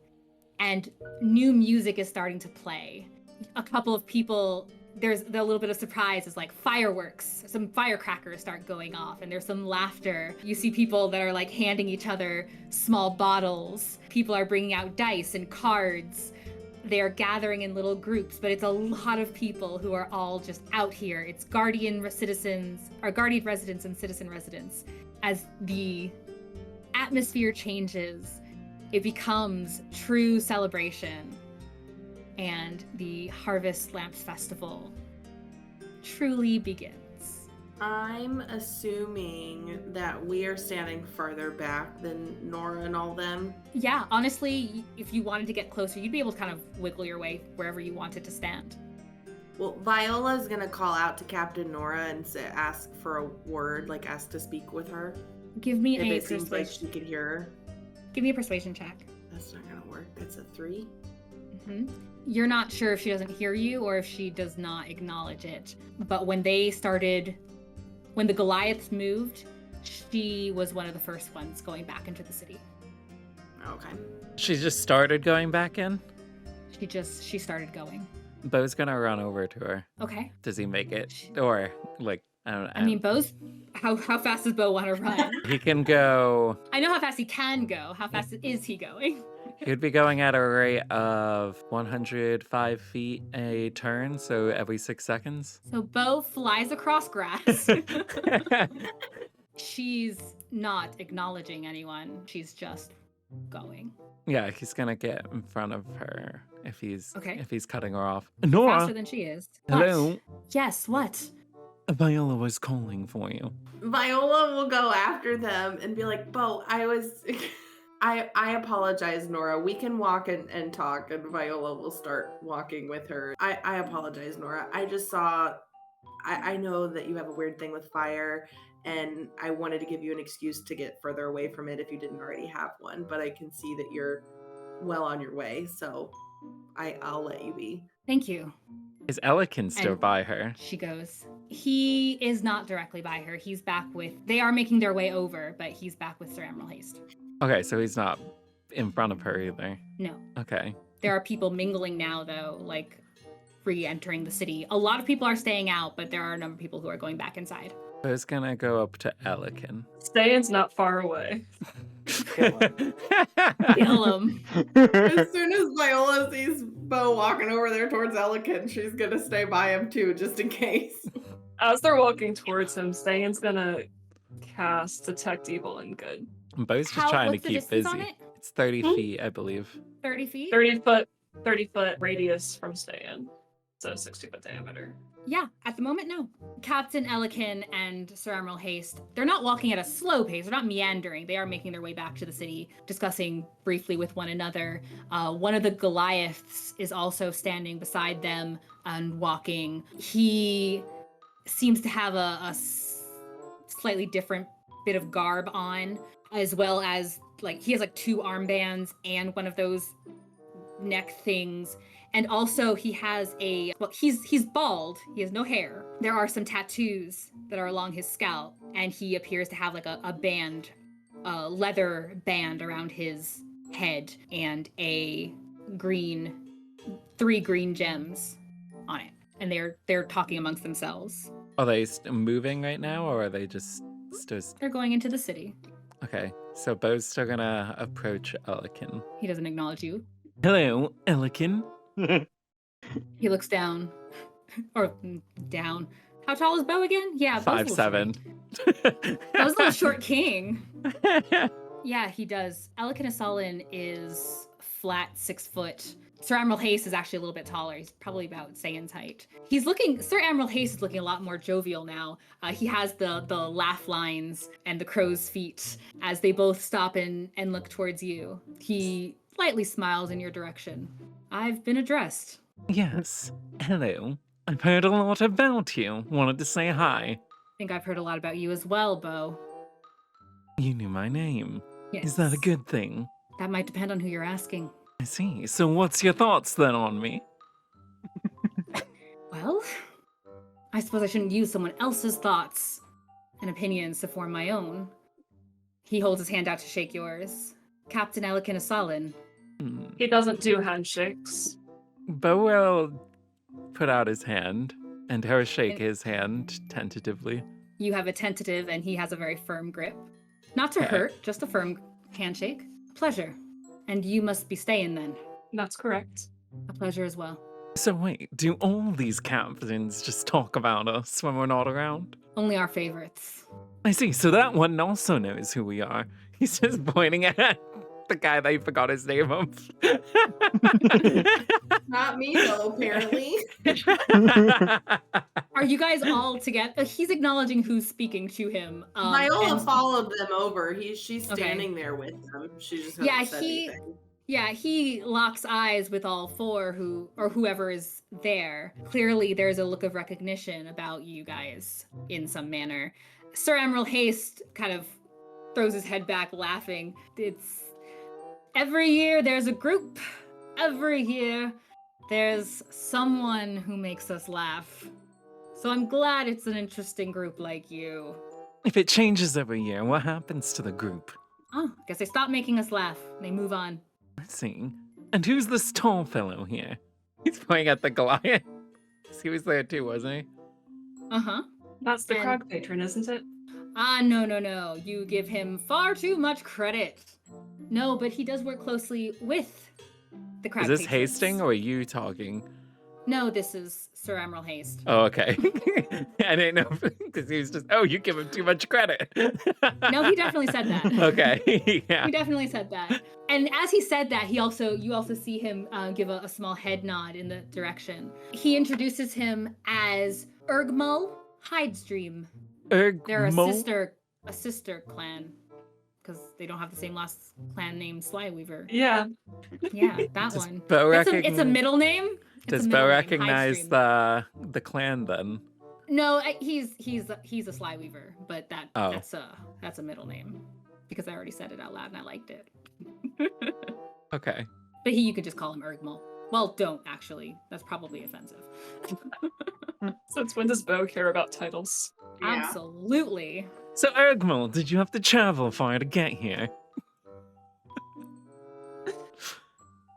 D: and new music is starting to play. A couple of people, there's a little bit of surprise as like fireworks, some firecrackers start going off, and there's some laughter. You see people that are like handing each other small bottles. People are bringing out dice and cards. They are gathering in little groups, but it's a lot of people who are all just out here. It's guardian residents and citizen residents. As the atmosphere changes, it becomes true celebration, and the Harvest Lamps Festival truly begins.
C: I'm assuming that we are standing farther back than Nora and all them.
D: Yeah, honestly, if you wanted to get closer, you'd be able to kind of wiggle your way wherever you wanted to stand.
C: Well, Viola's gonna call out to Captain Nora and ask for a word, like ask to speak with her.
D: Give me
C: if
D: a
C: it seems like
D: persuasion.
C: she could hear her.
D: Give me a persuasion check.
C: That's not gonna work. That's a 3.
D: Mm-hmm. You're not sure if she doesn't hear you or if she does not acknowledge it. But when the Goliaths moved, she was one of the first ones going back into the city.
C: Okay.
A: She just started going back in?
D: She started going.
A: Beau's gonna run over to her.
D: Okay.
A: Does he make it? Or, like, I don't know.
D: I mean, Beau's, how fast does Beau want to run?
A: He can go...
D: I know how fast he can go. How fast is he going?
A: He'd be going at a rate of 105 feet a turn, so every 6 seconds.
D: So Beau flies across grass. She's not acknowledging anyone. She's just going.
A: Yeah, he's gonna get in front of her if he's cutting her off.
D: Faster
A: Nora,
D: than she is.
A: hello.
D: What? Yes, what?
A: Viola was calling for you.
C: Viola will go after them and be like, Beau, I apologize, Nora. We can walk and talk, and Viola will start walking with her. I apologize, Nora. I just saw, I know that you have a weird thing with fire, and I wanted to give you an excuse to get further away from it if you didn't already have one, but I can see that you're well on your way, so I'll let you be.
D: Thank you.
A: Is Elikin still
D: And
A: by her?
D: She goes. He is not directly by her. He's back with, they are making their way over, but he's back with Sir Admiral Haste.
A: Okay, so he's not in front of her either.
D: No.
A: Okay.
D: There are people mingling now, though, like re-entering the city. A lot of people are staying out, but there are a number of people who are going back inside.
A: Beau's gonna go up to Elikin.
E: Ste'yn's not far away.
D: Kill him.
C: As soon as Viola sees Beau walking over there towards Elikin, she's gonna stay by him too, just in case.
E: As they're walking towards him, Ste'yn's gonna cast Detect Evil and Good.
A: Beau's just trying to
B: what's the
A: keep
B: distance
A: busy.
B: on it?
A: It's 30 feet, I believe.
B: 30 feet?
E: 30-foot radius from Ste'yn. So 60-foot diameter.
D: Yeah, at the moment, no. Captain Elikin and Sir Admiral Haste, they're not walking at a slow pace. They're not meandering. They are making their way back to the city, discussing briefly with one another. One of the Goliaths is also standing beside them and walking. He seems to have a slightly different bit of garb on, as well as, like, he has, like, 2 armbands and one of those neck things. And also he has he's bald. He has no hair. There are some tattoos that are along his scalp, and he appears to have like a band, a leather band around his head, and a 3 green gems on it. And they're talking amongst themselves.
A: Are they moving right now, or are they just still...
D: They're going into the city.
A: Okay, so Beau's still gonna approach Elikin.
D: He doesn't acknowledge you.
A: Hello, Elikin.
D: He looks down. Or down. How tall is Beau again? Yeah, Beau's a little
A: 5'7".
D: short. Beau's a little short king. Yeah, he does. Elikin Asalin is flat 6 foot. Sir Admiral Haste is actually a little bit taller. He's probably about Ste'yn's height. Sir Admiral Haste is looking a lot more jovial now. He has the laugh lines and the crow's feet as they both stop and look towards you. He lightly smiles in your direction. I've been addressed.
A: Yes. Hello. I've heard a lot about you. Wanted to say hi.
D: I think I've heard a lot about you as well, Beau.
A: You knew my name.
D: Yes.
A: Is that a good thing?
D: That might depend on who you're asking.
A: I see. So what's your thoughts then on me?
D: Well, I suppose I shouldn't use someone else's thoughts and opinions to form my own. He holds his hand out to shake yours. Captain Elikin Asalin.
E: He doesn't do handshakes.
A: Beau will put out his hand, and her shake his hand tentatively.
D: You have a tentative, and he has a very firm grip. Not to hurt, just a firm handshake. Pleasure. And you must be staying then.
E: That's correct.
D: A pleasure as well.
A: So wait, do all these captains just talk about us when we're not around?
D: Only our favorites.
A: I see, so that one also knows who we are. He's just pointing at the guy that he forgot his name of.
C: Not me, though, apparently.
D: Are you guys all together? He's acknowledging who's speaking to him.
C: Viola
D: and-
C: followed them over. She's standing there with them. She just hasn't said anything.
D: Yeah, he locks eyes with all 4 whoever is there. Clearly, there's a look of recognition about you guys in some manner. Sir Admiral Haste kind of throws his head back, laughing. It's every year there's a group. Every year there's someone who makes us laugh. So I'm glad it's an interesting group like you.
A: If it changes every year, what happens to the group?
D: Oh, guess they stop making us laugh. They move on.
A: I see. And who's this tall fellow here? He's pointing at the Goliath. He was there too, wasn't he?
D: Uh-huh.
E: That's the
D: And-
E: crag patron, isn't it?
D: No. You give him far too much credit. No, but he does work closely with the crowd.
A: Is this Hasting or are you talking?
D: No, this is Sir Admiral Haste.
A: Oh, okay. I didn't know because he was just, you give him too much credit.
D: No, he definitely said that.
A: Okay, yeah.
D: He definitely said that. And as he said that, you also see him give a small head nod in the direction. He introduces him as Ergmull Hydestream. They're a sister clan. Because they don't have the same last clan name, Slyweaver.
E: Yeah.
D: Yeah, that
A: Does
D: one.
A: Beau
D: It's a middle name.
A: Does Beau recognize the clan then?
D: No, he's a Slyweaver, but that's a middle name because I already said it out loud and I liked it.
A: Okay.
D: But you could just call him Ergmull. Well, don't actually. That's probably offensive.
E: Since when does Beau care about titles?
C: Yeah.
D: Absolutely.
A: So Ergmull, did you have to travel far to get here?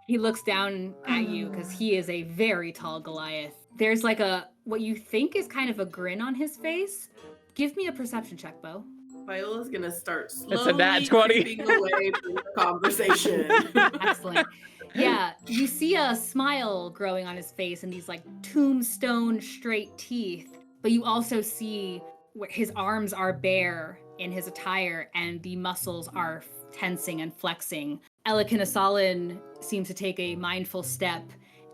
D: He looks down at you because he is a very tall Goliath. There's like what you think is kind of a grin on his face, Give me a perception check, Beau.
C: Viola's gonna start
A: That's a nat
C: slowly
A: 20.
C: creeping away from the conversation.
D: Excellent. Yeah, you see a smile growing on his face and these like tombstone straight teeth, but you also see where his arms are bare in his attire and the muscles are tensing and flexing. Elikinasalin seems to take a mindful step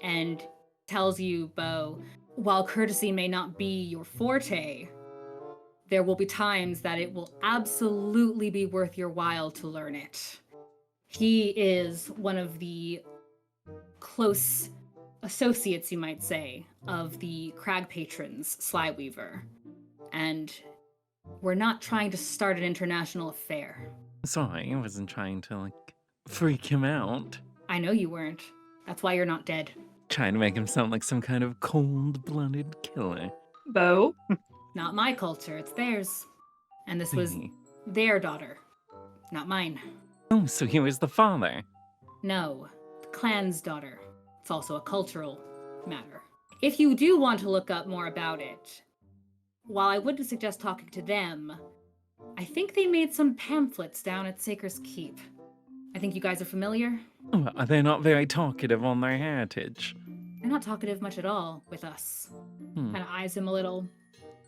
D: and tells you, Beau, while courtesy may not be your forte, there will be times that it will absolutely be worth your while to learn it. He is one of the close associates, you might say, of the Crag Patrons, Slyweaver. And we're not trying to start an international affair.
A: Sorry, I wasn't trying to, freak him out.
D: I know you weren't. That's why you're not dead.
A: Trying to make him sound like some kind of cold-blooded killer.
E: Beau?
D: Not my culture, it's theirs. And this was
A: See.
D: their daughter, not mine.
A: Oh, so he was the father.
D: No, the clan's daughter. It's also a cultural matter. If you do want to look up more about it, while I wouldn't suggest talking to them, I think they made some pamphlets down at Saker's Keep. I think you guys are familiar.
A: Oh, they're not very talkative on their heritage.
D: They're not talkative much at all with us.
A: Hmm.
D: Kind of eyes him a little,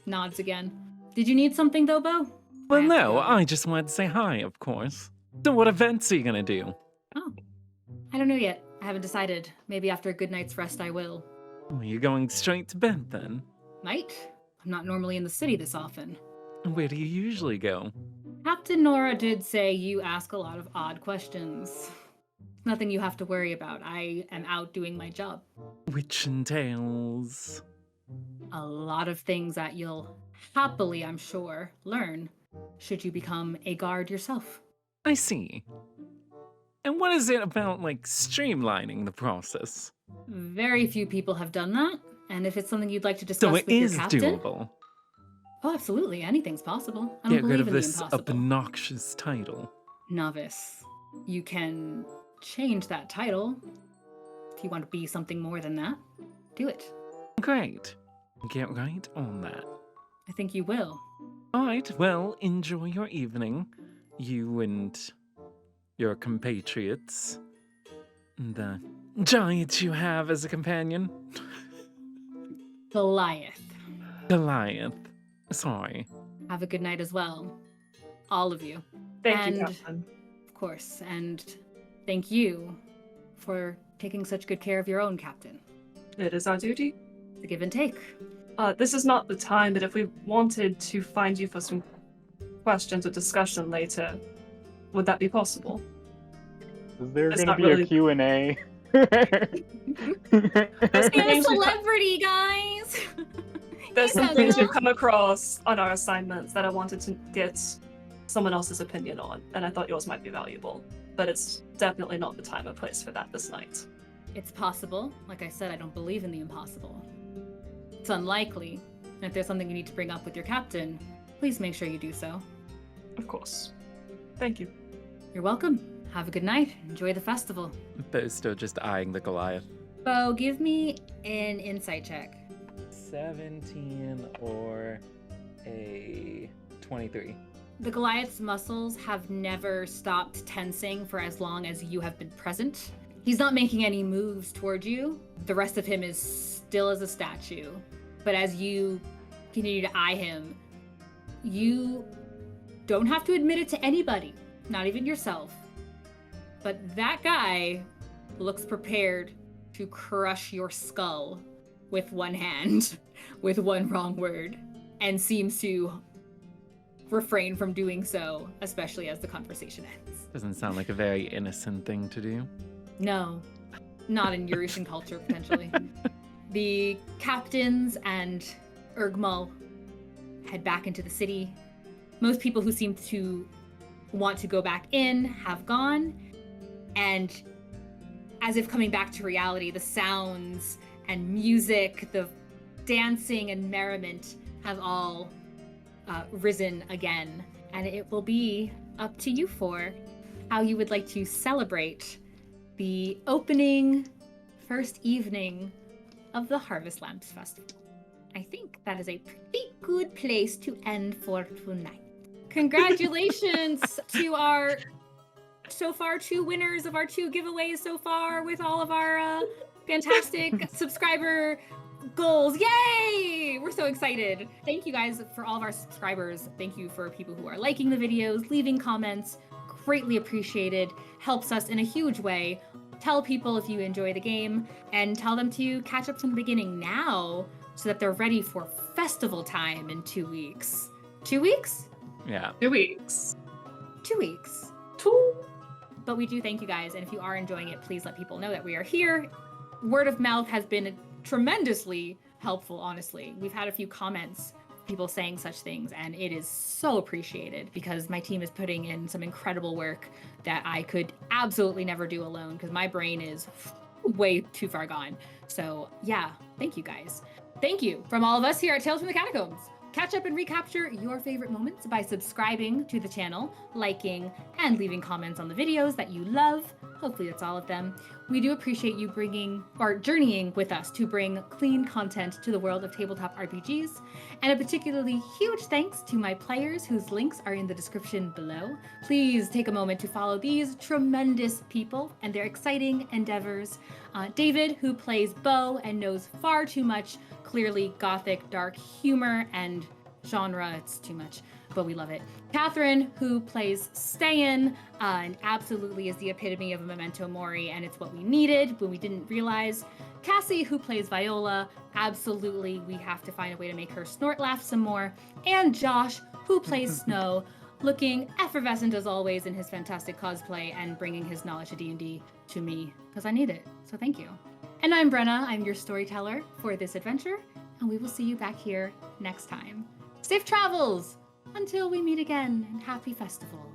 D: nods again. Did you need something though, Beau?
A: Well,
D: I have to
A: no,
D: go.
A: I just wanted to say hi, of course. So what events are you gonna do?
D: Oh, I don't know yet. I haven't decided. Maybe after a good night's rest I will.
A: Are you going straight to bed then?
D: Might. I'm not normally in the city this often.
A: Where do you usually go?
D: Captain Nora did say you ask a lot of odd questions. Nothing you have to worry about. I am out doing my job.
A: Which entails...
D: A lot of things that you'll happily, I'm sure, learn should you become a guard yourself.
A: I see. And what is it about, streamlining the process?
D: Very few people have done that, and if it's something you'd like to discuss
A: So it
D: with your
A: is
D: captain...
A: doable.
D: Oh, absolutely. Anything's possible. I don't
A: Get rid
D: believe
A: of
D: in the
A: this
D: impossible.
A: obnoxious title.
D: Novice. You can change that title. If you want to be something more than that, do it.
A: Great. Get right on that.
D: I think you will.
A: All right, well, enjoy your evening. You and your compatriots. The giant you have as a companion.
D: Goliath.
A: Goliath. Sorry.
D: Have a good night as well. All of you.
E: Thank you,
D: And-
E: Captain.
D: Of course. And thank you for taking such good care of your own captain.
E: It is our duty.
D: The give and take.
E: This is not the time, but if we wanted to find you for some questions or discussion later, would that be possible?
F: Is there
E: It's
F: going to
E: not
F: be
E: really-
F: a Q&A?
E: There's some
D: You're a
E: things we've-
D: celebrity, guys!
E: There's
D: You're
E: some
D: so
E: things
D: cool.
E: we've come across on our assignments that I wanted to get someone else's opinion on, and I thought yours might be valuable. But it's definitely not the time or place for that this night.
D: It's possible. Like I said, I don't believe in the impossible. It's unlikely. And if there's something you need to bring up with your captain, please make sure you do so.
E: Of course. Thank you.
D: You're welcome. Have a good night. Enjoy the festival.
A: Beau's still just eyeing the Goliath.
D: Beau, give me an insight check.
A: 17 or a 23.
D: The Goliath's muscles have never stopped tensing for as long as you have been present. He's not making any moves toward you. The rest of him is still as a statue. But as you continue to eye him, you don't have to admit it to anybody, not even yourself. But that guy looks prepared to crush your skull with one hand, with one wrong word, and seems to refrain from doing so, especially as the conversation ends.
A: Doesn't sound like a very innocent thing to do.
D: No, not in Eurasian culture, potentially. The captains and Ergmal head back into the city. Most people who seem to want to go back in have gone. And as if coming back to reality, the sounds and music, the dancing and merriment have all risen again. And it will be up to you four how you would like to celebrate the opening first evening of the Harvest Lamps Festival. I think that is a pretty good place to end for tonight. Congratulations to our so far 2 winners of our 2 giveaways so far with all of our fantastic subscriber goals. Yay! We're so excited. Thank you guys for all of our subscribers. Thank you for people who are liking the videos, leaving comments. Greatly appreciated. Helps us in a huge way. Tell people if you enjoy the game and tell them to catch up from the beginning now so that they're ready for festival time in 2 weeks. 2 weeks?
A: Yeah.
E: 2 weeks.
D: 2 weeks.
E: 2.
D: But we do thank you guys, and if you are enjoying it, please let people know that we are here. Word of mouth has been tremendously helpful, honestly. We've had a few comments, people saying such things, and it is so appreciated because my team is putting in some incredible work that I could absolutely never do alone because my brain is way too far gone. So yeah, thank you guys. Thank you from all of us here at Tales from the Catacombs. Catch up and recapture your favorite moments by subscribing to the channel, liking, and leaving comments on the videos that you love. Hopefully that's all of them. We do appreciate you journeying with us to bring clean content to the world of tabletop RPGs. And a particularly huge thanks to my players whose links are in the description below. Please take a moment to follow these tremendous people and their exciting endeavors. David, who plays Beau and knows far too much clearly gothic dark humor and genre, it's too much, but we love it. Catherine, who plays Ste'yn, and absolutely is the epitome of a memento mori, and it's what we needed when we didn't realize. Kassie, who plays Viola, absolutely, we have to find a way to make her snort laugh some more. And Josh, who plays Snow, looking effervescent as always in his fantastic cosplay and bringing his knowledge of D&D to me, because I need it, so thank you. And I'm Brenna, I'm your storyteller for this adventure, and we will see you back here next time. Safe travels! Until we meet again, and happy festival.